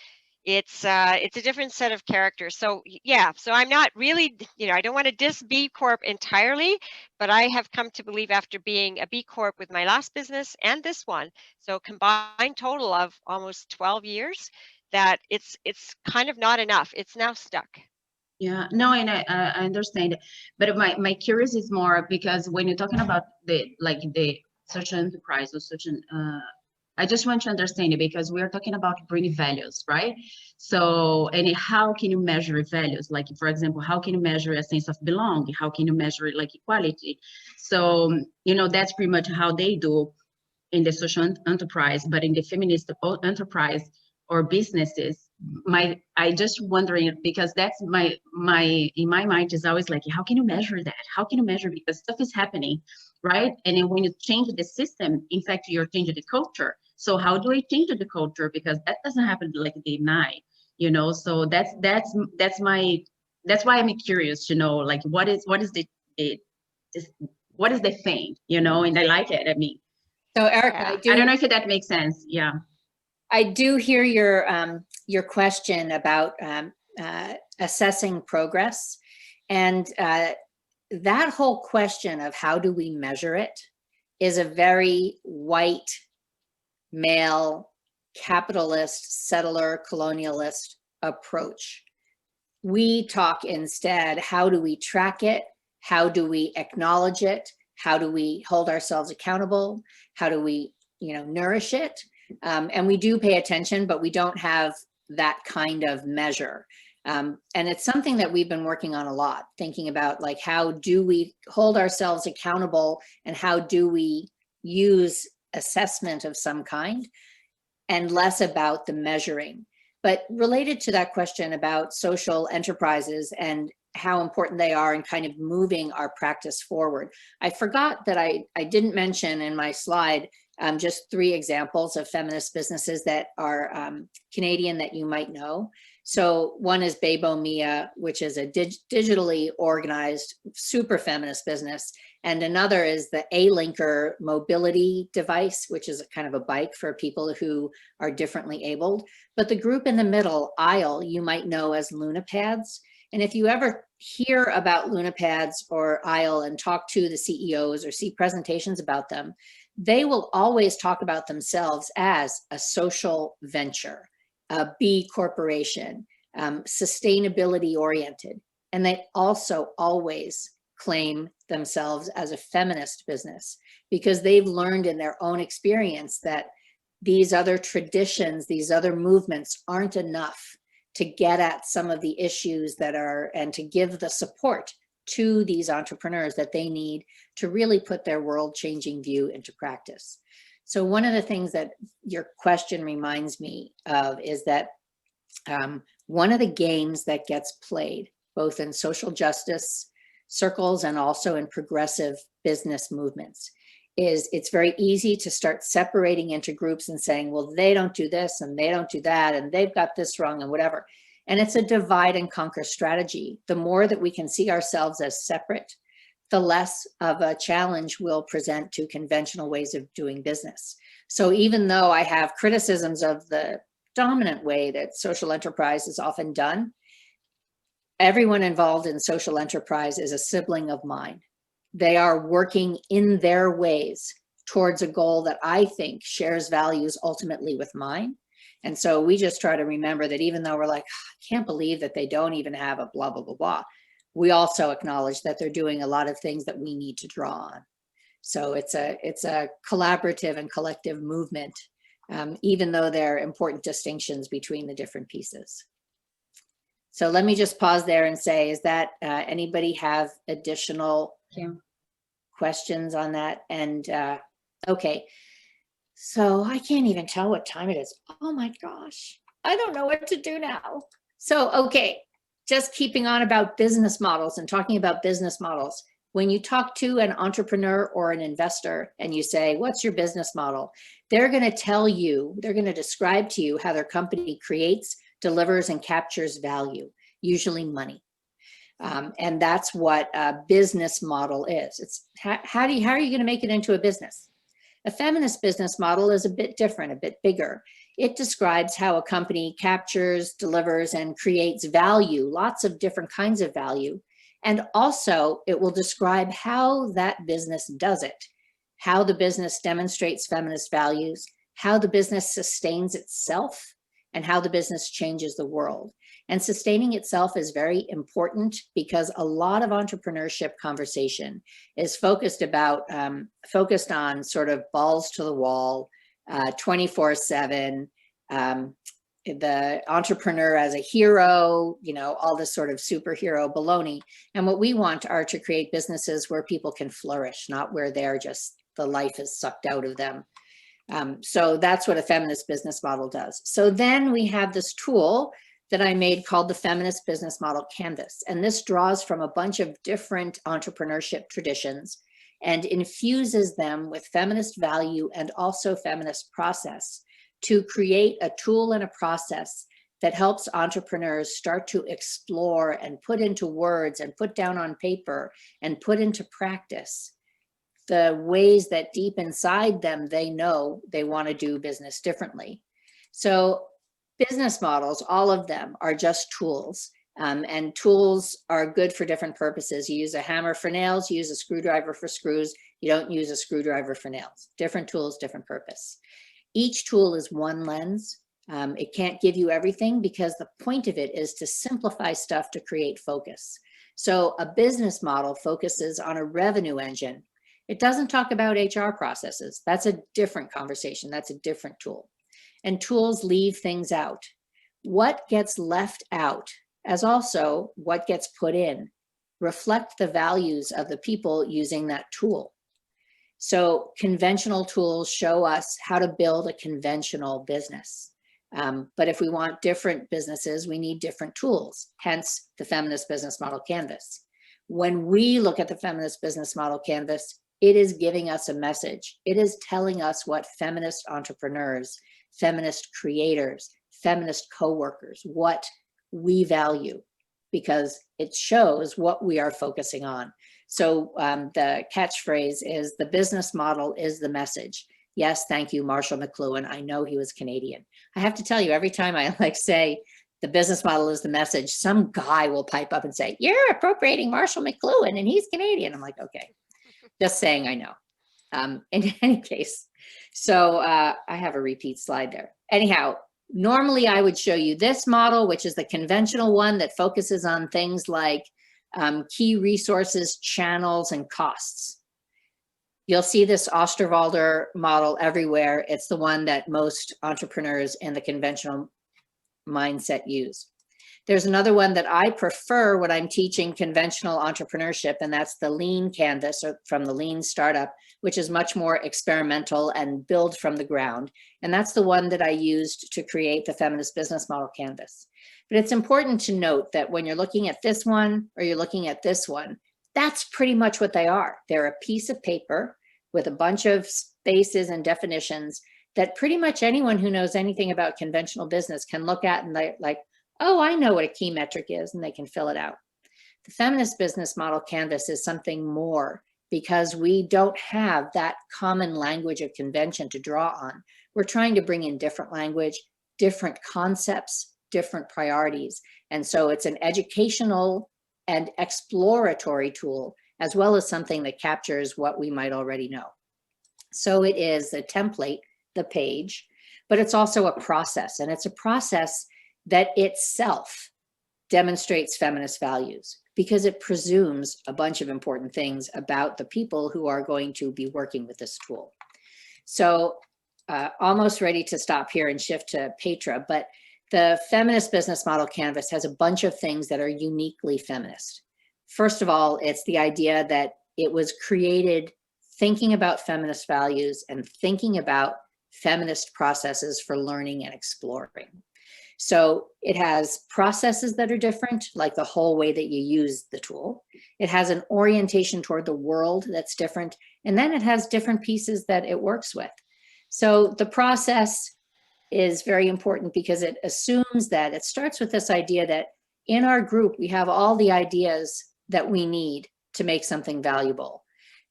[SPEAKER 2] it's a different set of characters. So yeah, so I'm not really, I don't want to diss B Corp entirely, but I have come to believe after being a B Corp with my last business and this one, so combined total of almost 12 years, that it's kind of not enough. It's now stuck.
[SPEAKER 7] Yeah, no, and I understand, but my curious is more because when you're talking about the social enterprise or social, I just want to understand it because we are talking about bringing values, right? So, and how can you measure values? Like, for example, how can you measure a sense of belonging? How can you measure like equality? So, that's pretty much how they do in the social enterprise, but in the feminist enterprise or businesses, I just wondering, because that's in my mind is always like, how can you measure that? How can you measure, because stuff is happening, right? And then when you change the system, in fact, you're changing the culture. So how do I change the culture? Because that doesn't happen like day and night, so that's why I'm curious to know, like, what is the thing, and I like it. I mean,
[SPEAKER 6] So Erica,
[SPEAKER 2] Yeah.
[SPEAKER 7] I don't know if that makes sense. Yeah.
[SPEAKER 6] I do hear your question about assessing progress, and that whole question of how do we measure it is a very white, male, capitalist, settler, colonialist approach. We talk instead, how do we track it? How do we acknowledge it? How do we hold ourselves accountable? How do we, nourish it? And we do pay attention, but we don't have that kind of measure. And it's something that we've been working on a lot, thinking about, like, how do we hold ourselves accountable and how do we use assessment of some kind, and less about the measuring. But related to that question about social enterprises and how important they are in kind of moving our practice forward, I forgot that I didn't mention in my slide just 3 examples of feminist businesses that are Canadian that you might know. So one is Bebo Mia, which is a digitally organized, super feminist business. And another is the A-Linker mobility device, which is kind of a bike for people who are differently abled. But the group in the middle, Aisle, you might know as LunaPads. And if you ever hear about LunaPads or Aisle and talk to the CEOs or see presentations about them, they will always talk about themselves as a social venture, a B corporation, sustainability oriented. And they also always claim themselves as a feminist business, because they've learned in their own experience that these other traditions, these other movements aren't enough to get at some of the issues that are, and to give the support to these entrepreneurs that they need to really put their world-changing view into practice. So one of the things that your question reminds me of is that one of the games that gets played both in social justice circles and also in progressive business movements is it's very easy to start separating into groups and saying, well, they don't do this and they don't do that and they've got this wrong and whatever. And it's a divide and conquer strategy. The more that we can see ourselves as separate, the less of a challenge we'll present to conventional ways of doing business. So even though I have criticisms of the dominant way that social enterprise is often done, everyone involved in social enterprise is a sibling of mine. They are working in their ways towards a goal that I think shares values ultimately with mine. And so we just try to remember that even though we're like, I can't believe that they don't even have a blah, blah, blah, blah, we also acknowledge that they're doing a lot of things that we need to draw on. So it's a collaborative and collective movement, even though there are important distinctions between the different pieces. So let me just pause there and say, is that anybody have additional questions on that? And okay, so I can't even tell what time it is. Oh my gosh, I don't know what to do now. So, okay, just keeping on about business models and talking about business models. When you talk to an entrepreneur or an investor and you say, what's your business model? They're going to tell you, they're going to describe to you how their company creates, delivers, and captures value, usually money. And that's what a business model is. It's how are you going to make it into a business? A feminist business model is a bit different, a bit bigger. It describes how a company captures, delivers, and creates value, lots of different kinds of value. And also it will describe how that business does it, how the business demonstrates feminist values, how the business sustains itself, and how the business changes the world. And sustaining itself is very important because a lot of entrepreneurship conversation is focused on sort of balls to the wall, 24/7, the entrepreneur as a hero, you know, all this sort of superhero baloney. And what we want are to create businesses where people can flourish, not where they're just, the life is sucked out of them. So that's what a feminist business model does. So then we have this tool that I made called the Feminist Business Model Canvas. And this draws from a bunch of different entrepreneurship traditions and infuses them with feminist value and also feminist process to create a tool and a process that helps entrepreneurs start to explore and put into words and put down on paper and put into practice the ways that deep inside them, they know they want to do business differently. So business models, all of them are just tools, and tools are good for different purposes. You use a hammer for nails, you use a screwdriver for screws, you don't use a screwdriver for nails. Different tools, different purpose. Each tool is one lens. It can't give you everything because the point of it is to simplify stuff to create focus. So a business model focuses on a revenue engine. It doesn't talk about HR processes. That's a different conversation. That's a different tool. And tools leave things out. What gets left out, as also what gets put in, reflect the values of the people using that tool. So conventional tools show us how to build a conventional business. But if we want different businesses, we need different tools, hence the Feminist Business Model Canvas. When we look at the Feminist Business Model Canvas, it is giving us a message. It is telling us what feminist entrepreneurs, feminist creators, feminist co-workers, what we value, because it shows what we are focusing on. So the catchphrase is, the business model is the message. Yes, thank you, Marshall McLuhan. I know he was Canadian. I have to tell you, every time I say the business model is the message, some guy will pipe up and say, you're appropriating Marshall McLuhan and he's Canadian. I'm like, okay, just saying I know. In any case, so I have a repeat slide there. Anyhow, normally I would show you this model, which is the conventional one that focuses on things like key resources, channels, and costs. You'll see this Osterwalder model everywhere. It's the one that most entrepreneurs in the conventional mindset use. There's another one that I prefer when I'm teaching conventional entrepreneurship, and that's the Lean Canvas, or from the Lean Startup, which is much more experimental and build from the ground. And that's the one that I used to create the Feminist Business Model Canvas. But it's important to note that when you're looking at this one or you're looking at this one, that's pretty much what they are. They're a piece of paper with a bunch of spaces and definitions that pretty much anyone who knows anything about conventional business can look at and they're like, oh, I know what a key metric is, and they can fill it out. The Feminist Business Model Canvas is something more because we don't have that common language of convention to draw on. We're trying to bring in different language, different concepts, different priorities. And so it's an educational and exploratory tool, as well as something that captures what we might already know. So it is a template, the page, but it's also a process, and it's a process that itself demonstrates feminist values because it presumes a bunch of important things about the people who are going to be working with this tool. So almost ready to stop here and shift to Petra, but the Feminist Business Model Canvas has a bunch of things that are uniquely feminist. First of all, it's the idea that it was created thinking about feminist values and thinking about feminist processes for learning and exploring. So it has processes that are different, like the whole way that you use the tool. It has an orientation toward the world that's different. And then it has different pieces that it works with. So the process is very important because it assumes that it starts with this idea that in our group, we have all the ideas that we need to make something valuable.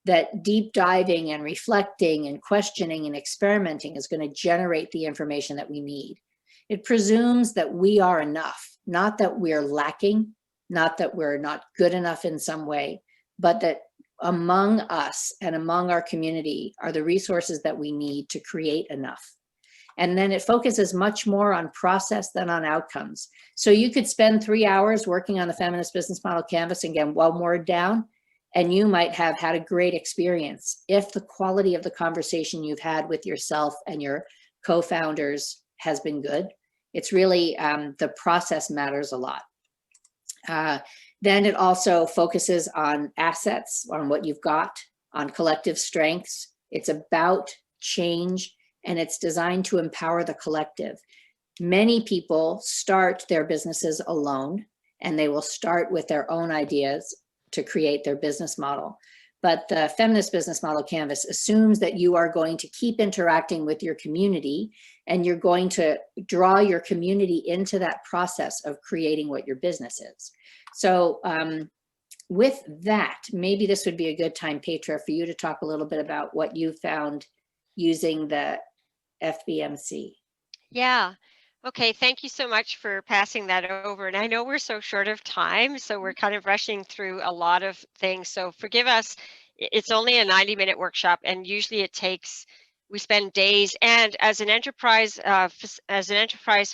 [SPEAKER 6] That deep diving and reflecting and questioning and experimenting is going to generate the information that we need. It presumes that we are enough, not that we're lacking, not that we're not good enough in some way, but that among us and among our community are the resources that we need to create enough. And then it focuses much more on process than on outcomes. So you could spend 3 hours working on the Feminist Business Model Canvas and get one word down, and you might have had a great experience if the quality of the conversation you've had with yourself and your co-founders has been good. It's really, the process matters a lot. Then it also focuses on assets, on what you've got, on collective strengths. It's about change, and it's designed to empower the collective. Many people start their businesses alone, and they will start with their own ideas to create their business model. But the Feminist Business Model Canvas assumes that you are going to keep interacting with your community, and you're going to draw your community into that process of creating what your business is. So with that, maybe this would be a good time, Petra, for you to talk a little bit about what you found using the FBMC.
[SPEAKER 2] Yeah. Okay, thank you so much for passing that over. And I know we're so short of time, so we're kind of rushing through a lot of things. So forgive us. It's only a 90-minute workshop, and usually it takes, we spend days, and as an enterprise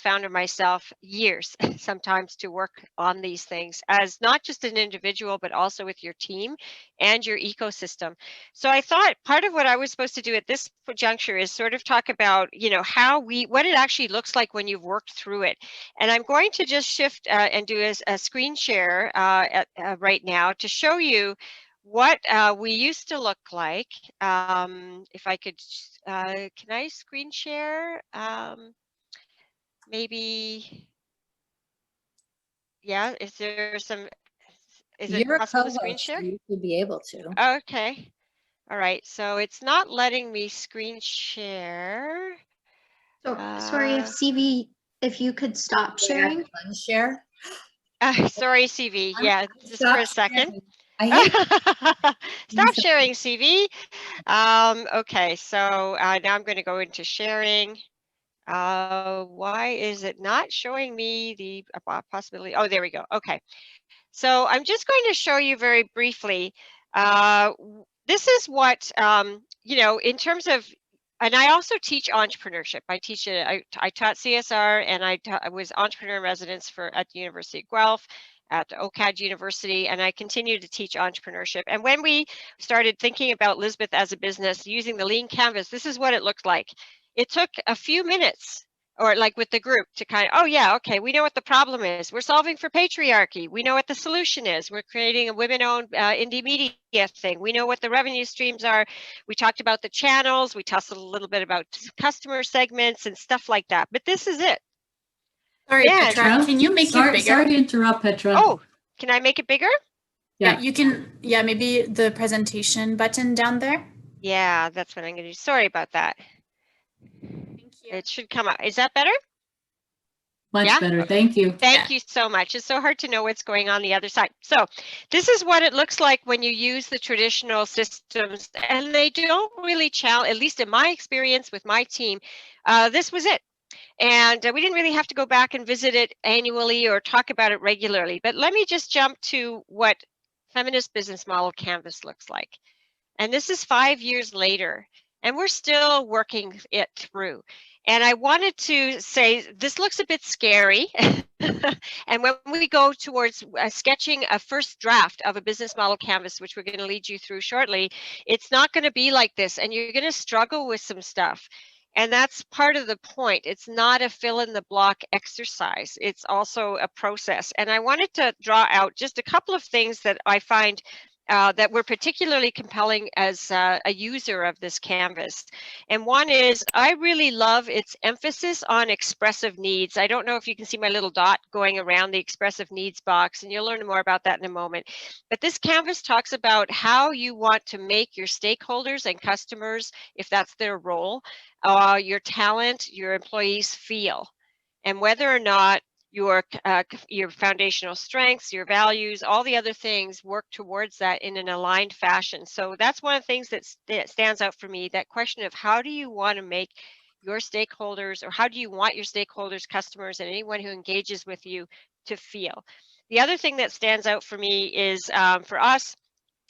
[SPEAKER 2] founder myself, years sometimes to work on these things as not just an individual, but also with your team and your ecosystem. So I thought part of what I was supposed to do at this juncture is sort of talk about, you know, what it actually looks like when you've worked through it. And I'm going to just shift and do a screen share right now to show you what we used to look like. If I could, can I screen share? Maybe, yeah, is it
[SPEAKER 6] You're a
[SPEAKER 2] possible to screen
[SPEAKER 6] co-host,
[SPEAKER 2] share?
[SPEAKER 6] so you should be able to.
[SPEAKER 2] Okay, all right, so it's not letting me screen share.
[SPEAKER 8] So sorry if CV, if you could stop sharing.
[SPEAKER 6] Unshare.
[SPEAKER 2] Sorry, CV, yeah, just for a second.
[SPEAKER 6] I hate
[SPEAKER 2] Stop sharing, CV. Okay, so now I'm going to go into sharing. Why is it not showing me the possibility? Oh, there we go. Okay, so I'm just going to show you very briefly. This is what, you know, in terms of, and I also teach entrepreneurship. I teach it. I taught CSR, and I was entrepreneur in residence at the University of Guelph, at OCAD University, and I continue to teach entrepreneurship. And when we started thinking about Lisbeth as a business using the Lean Canvas, this is what it looked like. It took a few minutes, or like with the group, to kind of, oh yeah, okay, we know what the problem is. We're solving for patriarchy. We know what the solution is. We're creating a women-owned indie media thing. We know what the revenue streams are. We talked about the channels. We talked a little bit about customer segments and stuff like that. But this is it.
[SPEAKER 4] Sorry, Petra, can you make it bigger?
[SPEAKER 1] Sorry to interrupt, Petra.
[SPEAKER 2] Oh, can I make it bigger?
[SPEAKER 4] Yeah, you can. Yeah, maybe the presentation button down there.
[SPEAKER 2] Yeah, that's what I'm going to do. Sorry about that.
[SPEAKER 4] Thank you.
[SPEAKER 2] It should come out. Is that better?
[SPEAKER 1] Much better. Thank you.
[SPEAKER 2] Thank you so much. It's so hard to know what's going on the other side. So this is what it looks like when you use the traditional systems, and they don't really challenge, at least in my experience with my team, this was it. And we didn't really have to go back and visit it annually or talk about it regularly. But let me just jump to what Feminist Business Model Canvas looks like. And this is 5 years later, and we're still working it through. And I wanted to say, this looks a bit scary. And when we go towards sketching a first draft of a business model canvas, which we're going to lead you through shortly, it's not going to be like this, and you're going to struggle with some stuff. And that's part of the point. It's not a fill in the block exercise. It's also a process. And I wanted to draw out just a couple of things that I find that were particularly compelling as a user of this canvas. And one is, I really love its emphasis on expressive needs. I don't know if you can see my little dot going around the expressive needs box, and you'll learn more about that in a moment. But this canvas talks about how you want to make your stakeholders and customers, if that's their role, your talent, your employees feel, and whether or not your foundational strengths, your values, all the other things work towards that in an aligned fashion. So that's one of the things that stands out for me, that question of how do you want to make your stakeholders, or how do you want your stakeholders, customers, and anyone who engages with you to feel. The other thing that stands out for me is, for us,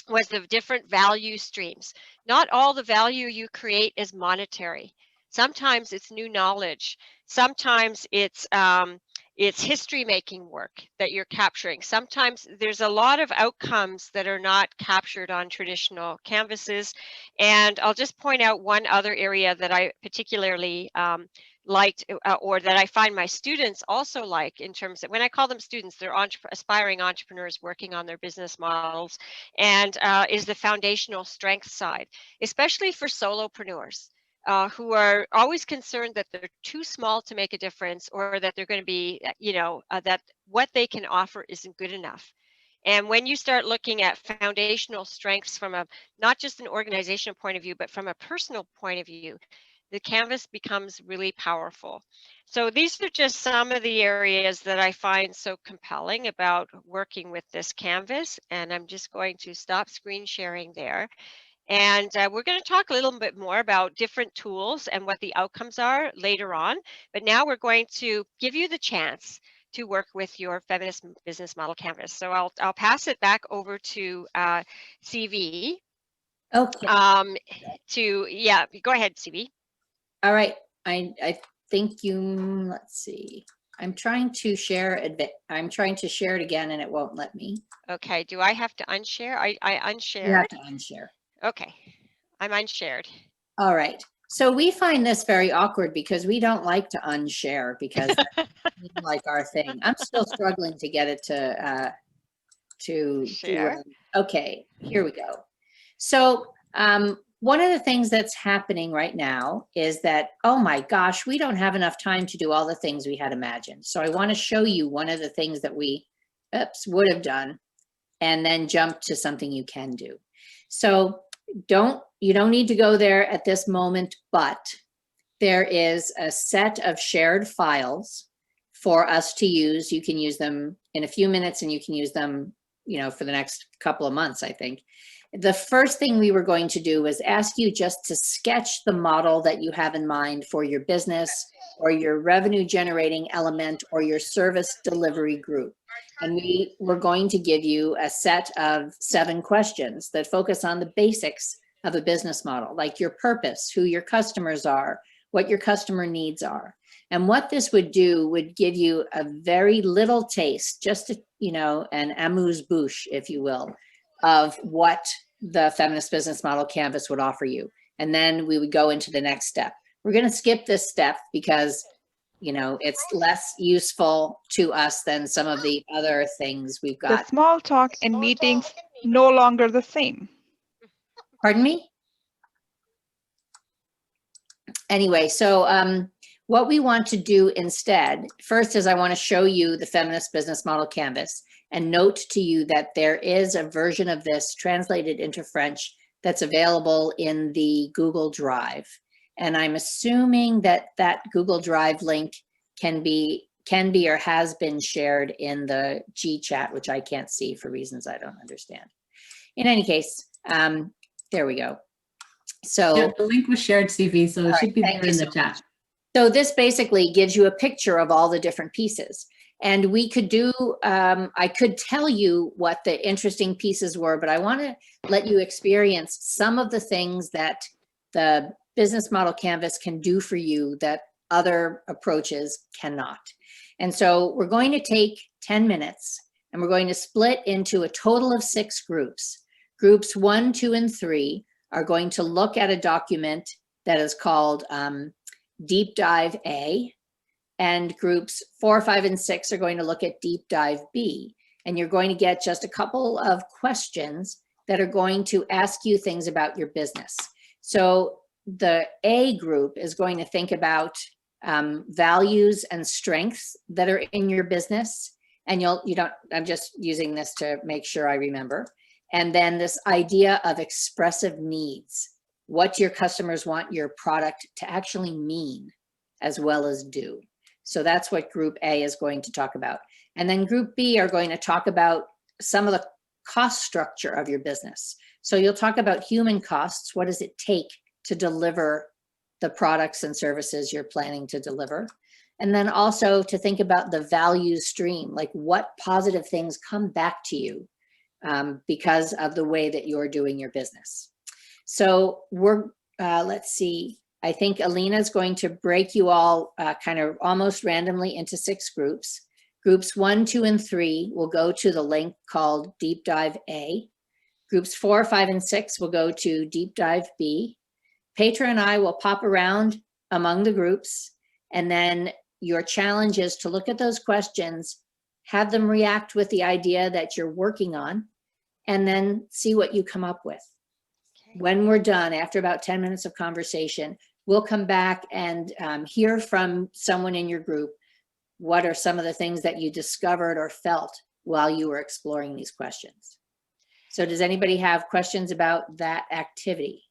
[SPEAKER 2] was the different value streams. Not all the value you create is monetary. Sometimes it's new knowledge. Sometimes it's history making work that you're capturing. Sometimes there's a lot of outcomes that are not captured on traditional canvases. And I'll just point out one other area that I particularly liked, or that I find my students also like, in terms of, when I call them students, they're aspiring entrepreneurs working on their business models, and is the foundational strength side, especially for solopreneurs. Who are always concerned that they're too small to make a difference, or that they're going to be, that what they can offer isn't good enough. And when you start looking at foundational strengths from not just an organizational point of view, but from a personal point of view, the canvas becomes really powerful. So these are just some of the areas that I find so compelling about working with this canvas. And I'm just going to stop screen sharing there. And we're going to talk a little bit more about different tools and what the outcomes are later on. But now we're going to give you the chance to work with your Feminist Business Model Canvas. So I'll pass it back over to CV.
[SPEAKER 6] Okay.
[SPEAKER 2] Go ahead, CV.
[SPEAKER 6] All right. I think let's see. I'm trying to share. I'm trying to share it again, and it won't let me.
[SPEAKER 2] Okay. Do I have to unshare? I unshared.
[SPEAKER 6] You have to unshare.
[SPEAKER 2] Okay, I'm unshared.
[SPEAKER 6] All right. So we find this very awkward because we don't like to unshare, because that's like our thing. I'm still struggling to get it to
[SPEAKER 2] share.
[SPEAKER 6] Okay, here we go. So one of the things that's happening right now is that, oh my gosh, we don't have enough time to do all the things we had imagined. So I want to show you one of the things that we would have done, and then jump to something you can do. So you don't need to go there at this moment, but there is a set of shared files for us to use. You can use them in a few minutes, and you can use them, for the next couple of months, I think. The first thing we were going to do was ask you just to sketch the model that you have in mind for your business, or your revenue generating element, or your service delivery group. And we were going to give you a set of 7 questions that focus on the basics of a business model, like your purpose, who your customers are, what your customer needs are. And what this would do would give you a very little taste, just, an amuse-bouche, if you will, of what the Feminist Business Model Canvas would offer you. And then we would go into the next step. We're going to skip this step because it's less useful to us than some of the other things we've got.
[SPEAKER 9] The small talk in meetings no longer the same.
[SPEAKER 6] Pardon me? Anyway, so what we want to do instead, first is I want to show you the Feminist Business Model Canvas, and note to you that there is a version of this translated into French that's available in the Google Drive. And I'm assuming that that Google Drive link can be or has been shared in the G-chat, which I can't see for reasons I don't understand. In any case, there we go. So
[SPEAKER 1] yeah, the link was shared, CV, so it should be there in the chat.
[SPEAKER 6] So this basically gives you a picture of all the different pieces. And we could do, I could tell you what the interesting pieces were, but I want to let you experience some of the things that the Business Model Canvas can do for you that other approaches cannot. And so we're going to take 10 minutes, and we're going to split into a total of 6 groups. Groups 1, 2, and 3 are going to look at a document that is called Deep Dive A, and groups 4, 5, and 6 are going to look at Deep Dive B. And you're going to get just a couple of questions that are going to ask you things about your business. So the A group is going to think about values and strengths that are in your business. And I'm just using this to make sure I remember. And then this idea of expressive needs, what your customers want your product to actually mean as well as do. So that's what group A is going to talk about. And then group B are going to talk about some of the cost structure of your business. So you'll talk about human costs. What does it take to deliver the products and services you're planning to deliver? And then also to think about the value stream, like what positive things come back to you because of the way that you're doing your business. So let's see, I think Alina is going to break you all kind of almost randomly into 6 groups. Groups 1, 2, and 3 will go to the link called Deep Dive A. Groups 4, 5, and 6 will go to Deep Dive B. Petra and I will pop around among the groups, and then your challenge is to look at those questions, have them react with the idea that you're working on, and then see what you come up with. Okay. When we're done, after about 10 minutes of conversation, we'll come back and hear from someone in your group. What are some of the things that you discovered or felt while you were exploring these questions? So does anybody have questions about that activity?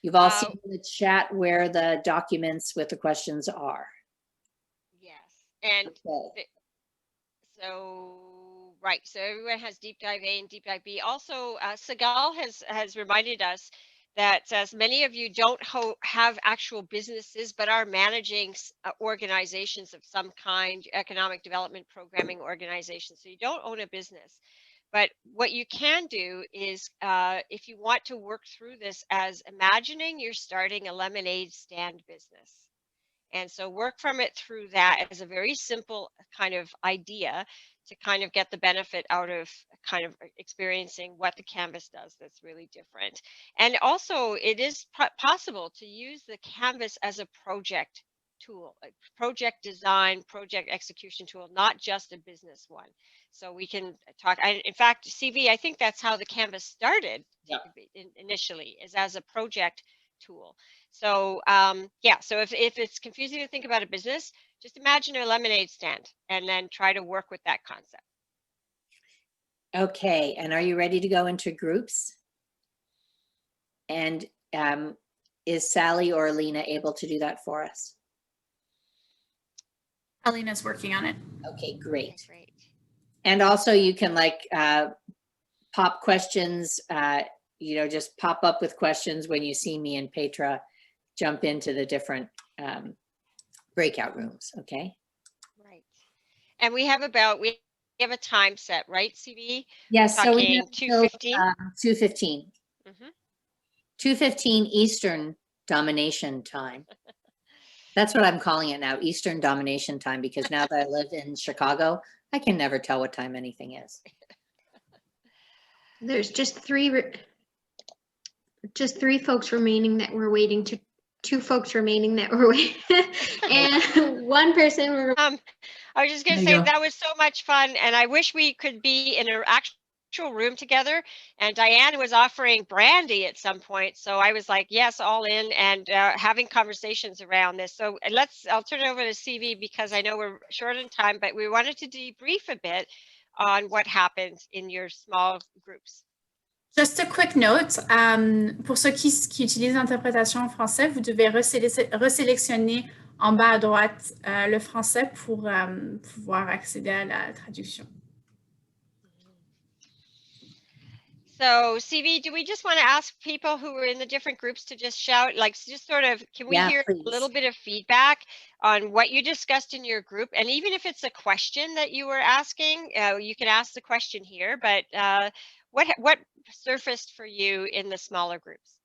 [SPEAKER 6] You've all seen in the chat where the documents with the questions are.
[SPEAKER 2] Yes, and
[SPEAKER 6] okay.
[SPEAKER 2] So, right, so everyone has Deep Dive A and Deep Dive B. Also, Segal has reminded us that as many of you don't have actual businesses, but are managing organizations of some kind, economic development programming organizations. So you don't own a business. But what you can do is, if you want to work through this as imagining you're starting a lemonade stand business. And so work from it through that as a very simple kind of idea to kind of get the benefit out of kind of experiencing what the canvas does that's really different. And also it is possible to use the canvas as a project tool, a project design, project execution tool, not just a business one. So we can talk, in fact, CV, I think that's how the canvas started initially, is as a project tool. So yeah, so if it's confusing to think about a business, just imagine a lemonade stand and then try to work with that concept.
[SPEAKER 6] Okay, and are you ready to go into groups? And is Sally or Alina able to do that for us?
[SPEAKER 4] Alina's working on it.
[SPEAKER 6] Okay, great.
[SPEAKER 2] Okay, great.
[SPEAKER 6] And also you can like pop questions, just pop up with questions when you see me and Petra jump into the different breakout rooms, okay?
[SPEAKER 2] Right. And we have a time set, right, CV?
[SPEAKER 6] Yes, so we have
[SPEAKER 2] 2:15.
[SPEAKER 6] 2:15. 2:15 Eastern Domination Time. That's what I'm calling it now, Eastern Domination Time, because now that I live in Chicago, I can never tell what time anything is.
[SPEAKER 8] There's just three folks remaining that we're waiting to. 2 folks remaining that we're waiting, and 1 person.
[SPEAKER 2] I was just going to say that was so much fun, and I wish we could be in an actual room together. And Diane was offering brandy at some point, so I was like, yes, all in, and having conversations around this. So I'll turn it over to CV because I know we're short on time, but we wanted to debrief a bit on what happens in your small groups.
[SPEAKER 4] Just a quick note, pour ceux qui utilisent l'interprétation en français, vous devez resélectionner en bas à droite le français pour pouvoir accéder à la traduction.
[SPEAKER 2] So CV, do we just want to ask people who are in the different groups to just shout, like just sort of, can we hear
[SPEAKER 6] please.
[SPEAKER 2] a little bit of feedback on what you discussed in your group? And even if it's a question that you were asking, you can ask the question here, but what surfaced for you in the smaller groups?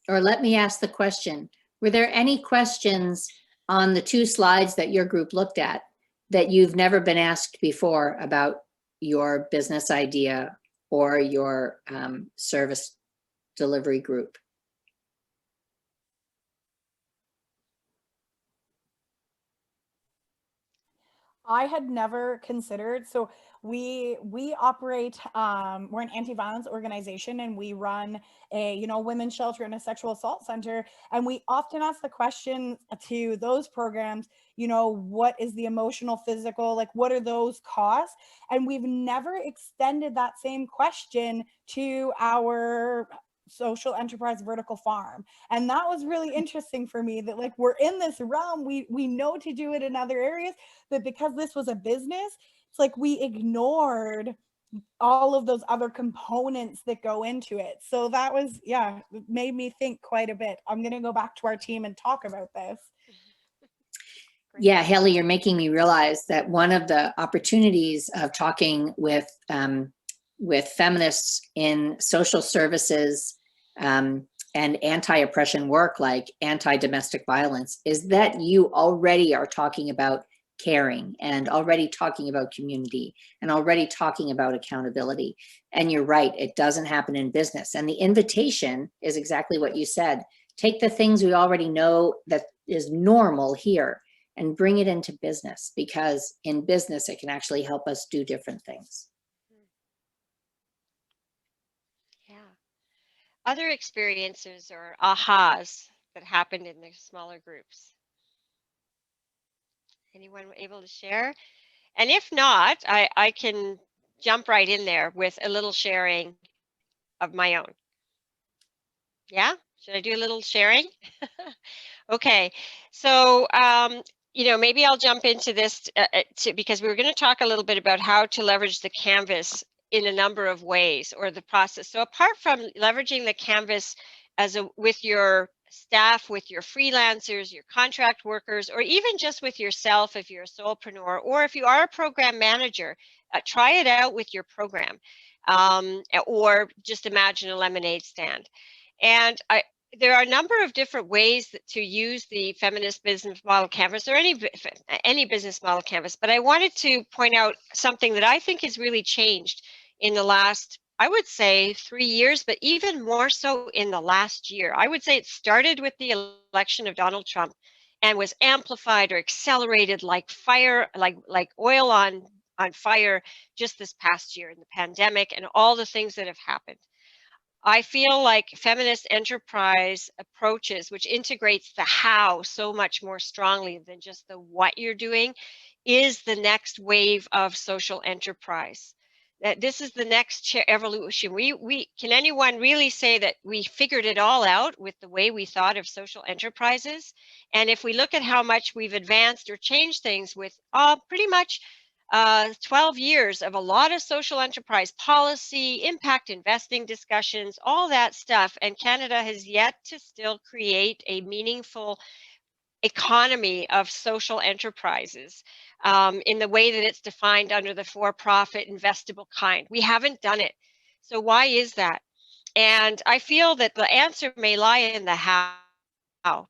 [SPEAKER 6] Or let me ask the question. Were there any questions on the 2 slides that your group looked at that you've never been asked before about your business idea or your service delivery group?
[SPEAKER 10] I had never considered. So we operate, we're an anti-violence organization, and we run a, you know, women's shelter and a sexual assault center. And we often ask the question to those programs, you know, what is the emotional, physical, like what are those costs? And we've never extended that same question to our social enterprise vertical farm. And that was really interesting for me, that like we're in this realm, we know to do it in other areas, but because this was a business, it's like we ignored all of those other components that go into it. So that was, yeah, it made me think quite a bit. I'm going to go back to our team and talk about this.
[SPEAKER 6] Yeah, Haley, you're making me realize that one of the opportunities of talking with feminists in social services and anti-oppression work, like anti-domestic violence, is that you already are talking about caring and already talking about community and already talking about accountability. And you're right, it doesn't happen in business. And the invitation is exactly what you said. Take the things we already know that is normal here and bring it into business, because in business, it can actually help us do different things.
[SPEAKER 2] Yeah. Other experiences or ahas that happened in the smaller groups? Anyone able to share? And if not, I can jump right in there with a little sharing of my own. Yeah? Should I do a little sharing? Okay. So, you know, maybe I'll jump into this because we were going to talk a little bit about how to leverage the canvas in a number of ways, or the process. So apart from leveraging the canvas with your staff, with your freelancers, your contract workers, or even just with yourself if you're a solopreneur, or if you are a program manager, try it out with your program, or just imagine a lemonade stand. And there are a number of different ways to use the feminist business model canvas, or any business model canvas. But I wanted to point out something that I think has really changed in the last, I would say, 3 years, but even more so in the last year. I would say it started with the election of Donald Trump and was amplified or accelerated like fire, like oil on fire just this past year in the pandemic and all the things that have happened. I feel like feminist enterprise approaches, which integrates the how so much more strongly than just the what you're doing, is the next wave of social enterprise. That this is the next evolution. Can anyone really say that we figured it all out with the way we thought of social enterprises? And if we look at how much we've advanced or changed things with pretty much 12 years of a lot of social enterprise policy, impact investing discussions, all that stuff. And Canada has yet to still create a meaningful economy of social enterprises in the way that it's defined under the for-profit investable kind. We haven't done it. So why is that? And I feel that the answer may lie in the how.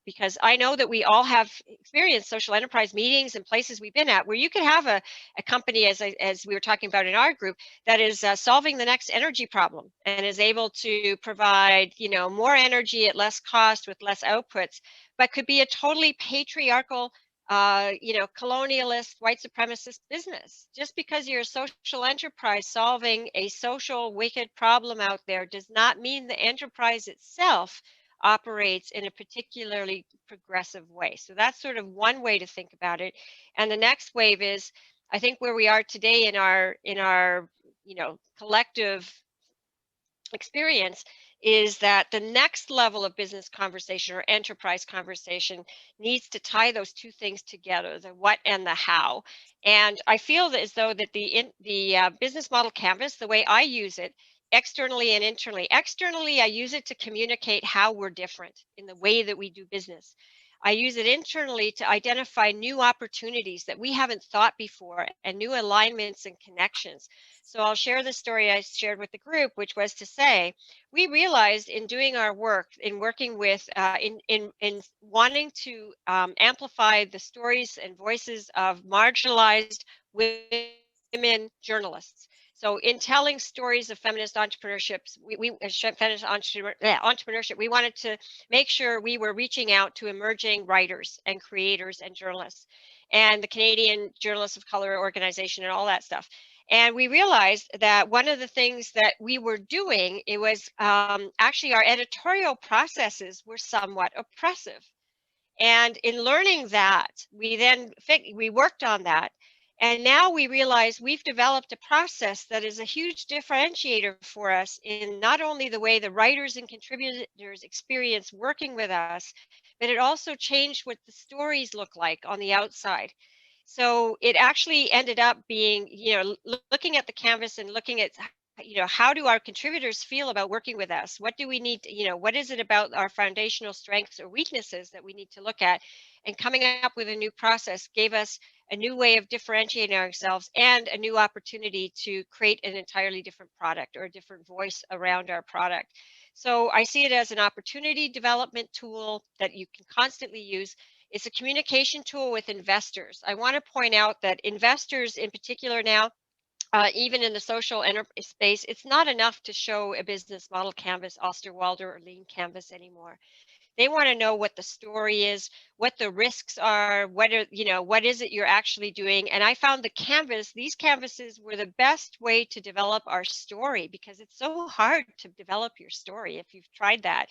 [SPEAKER 2] Because I know that we all have experienced social enterprise meetings and places we've been at where you could have a company, as we were talking about in our group, that is solving the next energy problem and is able to provide, you know, more energy at less cost with less outputs, but could be a totally patriarchal, you know, colonialist, white supremacist business. Just because you're a social enterprise solving a social wicked problem out there does not mean the enterprise itself operates in a particularly progressive way. So that's sort of one way to think about it. And the next wave is, I think, where we are today in our you know, collective experience, is that the next level of business conversation or enterprise conversation needs to tie those two things together, the what and the how. And I feel that as though that the business model canvas, the way I use it, externally and internally. Externally, I use it to communicate how we're different in the way that we do business. I use it internally to identify new opportunities that we haven't thought before and new alignments and connections. So I'll share the story I shared with the group, which was to say, we realized in doing our work, in working with, in wanting to amplify the stories and voices of marginalized women journalists. So in telling stories of feminist entrepreneurships, feminist entrepreneurship, we wanted to make sure we were reaching out to emerging writers and creators and journalists and the Canadian Journalists of Color organization and all that stuff. And we realized that one of the things that we were doing, it was actually our editorial processes were somewhat oppressive. And in learning that, we worked on that. And now we realize we've developed a process that is a huge differentiator for us in not only the way the writers and contributors experience working with us, but it also changed what the stories look like on the outside. So it actually ended up being, looking at the canvas and looking at, how do our contributors feel about working with us? What do we need to, what is it about our foundational strengths or weaknesses that we need to look at? And coming up with a new process gave us a new way of differentiating ourselves and a new opportunity to create an entirely different product or a different voice around our product. So I see it as an opportunity development tool that you can constantly use. It's a communication tool with investors. I want to point out that investors in particular now, even in the social enterprise space, it's not enough to show a business model canvas, Osterwalder or Lean canvas anymore. They want to know what the story is, what the risks are, what is it you're actually doing. And I found these canvases were the best way to develop our story, because it's so hard to develop your story if you've tried that.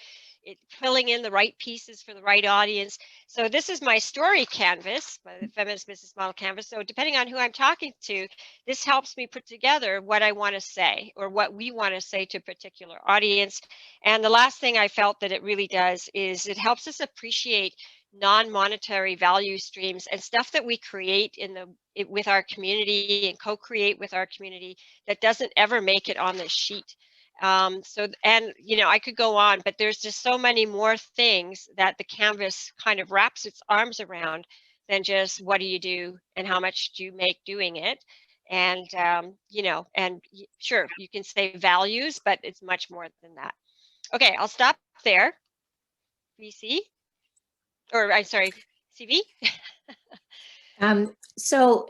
[SPEAKER 2] Filling in the right pieces for the right audience. So this is my story canvas, the Feminist Business Model Canvas. So depending on who I'm talking to, this helps me put together what I want to say or what we want to say to a particular audience. And the last thing I felt that it really does is it helps us appreciate non-monetary value streams and stuff that we create with our community and co-create with our community that doesn't ever make it on this sheet. I could go on, but there's just so many more things that the canvas kind of wraps its arms around than just what do you do and how much do you make doing it. And, sure, you can say values, but it's much more than that. Okay, I'll stop there. VC, or I'm sorry, CV.
[SPEAKER 6] So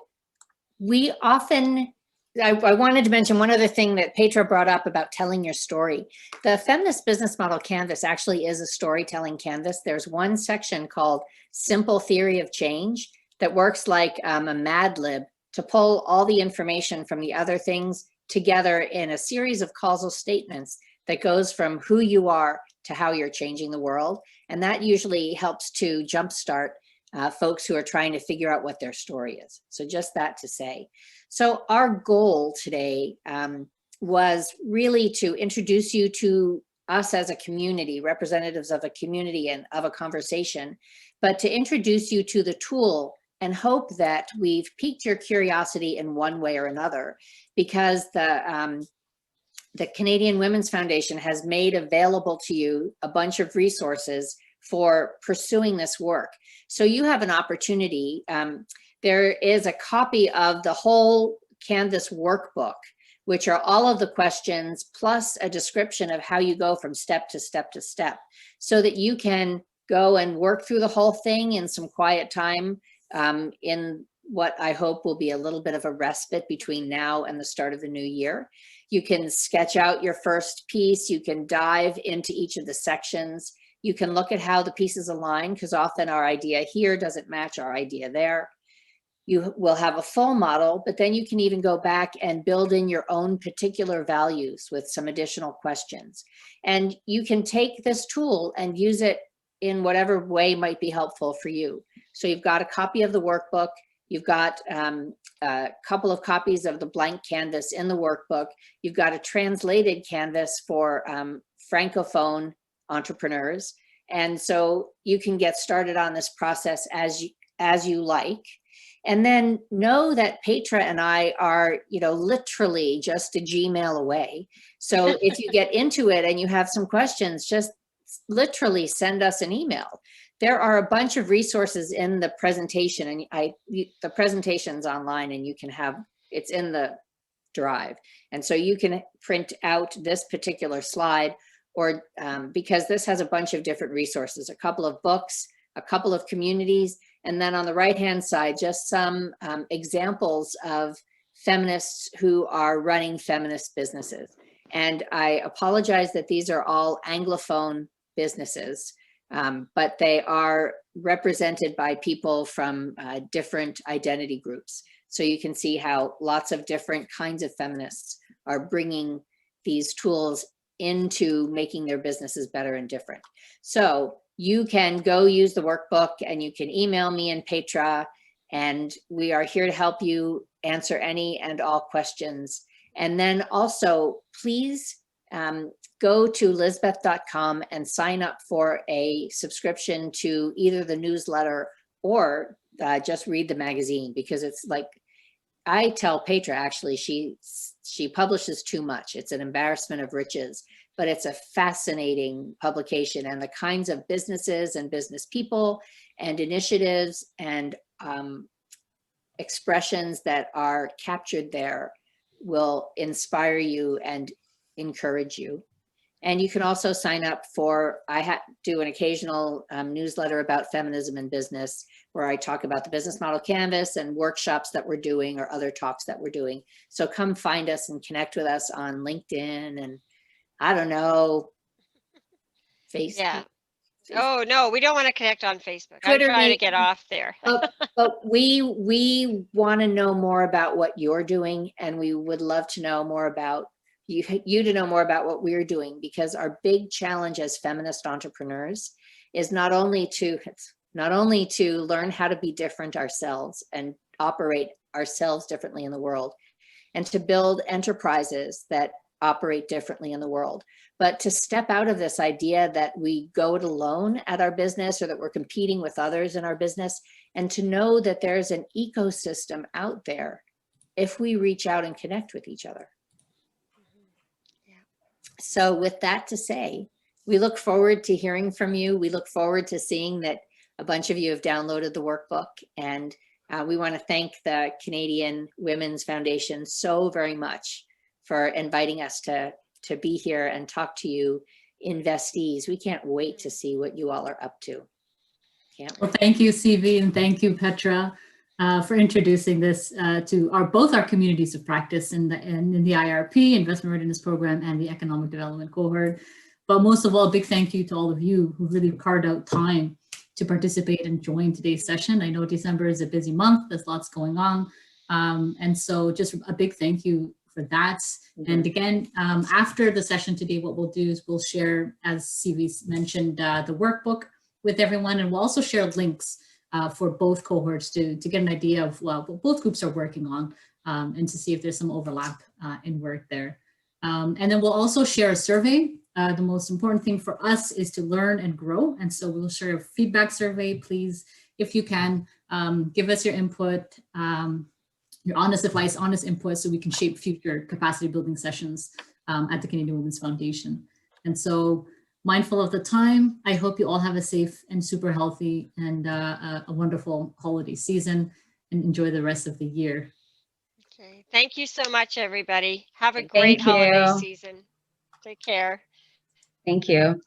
[SPEAKER 6] we often, I wanted to mention one other thing that Petra brought up about telling your story. The Feminist Business Model Canvas actually is a storytelling canvas. There's one section called Simple Theory of Change that works like a Mad Lib to pull all the information from the other things together in a series of causal statements that goes from who you are to how you're changing the world. And that usually helps to jumpstart folks who are trying to figure out what their story is. So just that to say. So our goal today was really to introduce you to us as a community, representatives of a community and of a conversation, but to introduce you to the tool and hope that we've piqued your curiosity in one way or another, because the Canadian Women's Foundation has made available to you a bunch of resources for pursuing this work. So you have an opportunity. There is a copy of the whole Canvas workbook, which are all of the questions plus a description of how you go from step to step to step, so that you can go and work through the whole thing in some quiet time, in what I hope will be a little bit of a respite between now and the start of the new year. You can sketch out your first piece. You can dive into each of the sections. You can look at how the pieces align, because often our idea here doesn't match our idea there. You will have a full model, but then you can even go back and build in your own particular values with some additional questions. And you can take this tool and use it in whatever way might be helpful for you. So you've got a copy of the workbook. You've got a couple of copies of the blank canvas in the workbook. You've got a translated canvas for Francophone entrepreneurs. And so you can get started on this process as you like. And then know that Petra and I are, literally just a Gmail away. So if you get into it and you have some questions, just literally send us an email. There are a bunch of resources in the presentation, and the presentation's online, and you can it's in the drive. And so you can print out this particular slide, or because this has a bunch of different resources, a couple of books, a couple of communities, and then on the right-hand side, just some examples of feminists who are running feminist businesses. And I apologize that these are all Anglophone businesses, but they are represented by people from different identity groups. So you can see how lots of different kinds of feminists are bringing these tools into making their businesses better and different. So you can go use the workbook, and you can email me and Petra, and we are here to help you answer any and all questions. And then also, please go to lisbeth.com and sign up for a subscription to either the newsletter or just read the magazine, because it's like, I tell Petra, actually, she publishes too much. It's an embarrassment of riches, but it's a fascinating publication, and the kinds of businesses and business people and initiatives and expressions that are captured there will inspire you and encourage you. And you can also sign up for, I do an occasional newsletter about feminism in business, where I talk about the business model canvas and workshops that we're doing or other talks that we're doing. So come find us and connect with us on LinkedIn and, I don't know, Facebook.
[SPEAKER 2] Yeah. Oh, no, we don't want to connect on Facebook.
[SPEAKER 6] Twitter,
[SPEAKER 2] I'm trying to get off there.
[SPEAKER 6] But we want to know more about what you're doing, and we would love to know more about you to know more about what we're doing, because our big challenge as feminist entrepreneurs is not only to learn how to be different ourselves and operate ourselves differently in the world, and to build enterprises that operate differently in the world, but to step out of this idea that we go it alone at our business, or that we're competing with others in our business, and to know that there's an ecosystem out there if we reach out and connect with each other. So with that to say, we look forward to hearing from you. We look forward to seeing that a bunch of you have downloaded the workbook, and we want to thank the Canadian Women's Foundation so very much for inviting us to be here and talk to you investees. We can't wait to see what you all are up to.
[SPEAKER 1] Well, thank you, CV, and thank you, Petra, for introducing this to both our communities of practice in the IRP, Investment Readiness Program, and the Economic Development Cohort. But most of all, a big thank you to all of you who really carved out time to participate and join today's session. I know December is a busy month, there's lots going on. And so just a big thank you for that. Mm-hmm. And again, after the session today, what we'll do is we'll share, as CV mentioned, the workbook with everyone, and we'll also share links for both cohorts to get an idea of what both groups are working on, and to see if there's some overlap in work there. And then we'll also share a survey. The most important thing for us is to learn and grow. And so we'll share a feedback survey. Please, if you can, give us your input, your honest advice, honest input, so we can shape future capacity building sessions at the Canadian Women's Foundation. And so, mindful of the time, I hope you all have a safe and super healthy and a wonderful holiday season, and enjoy the rest of the year.
[SPEAKER 2] Okay, thank you so much, everybody. Have a great holiday season. Take care.
[SPEAKER 7] Thank you.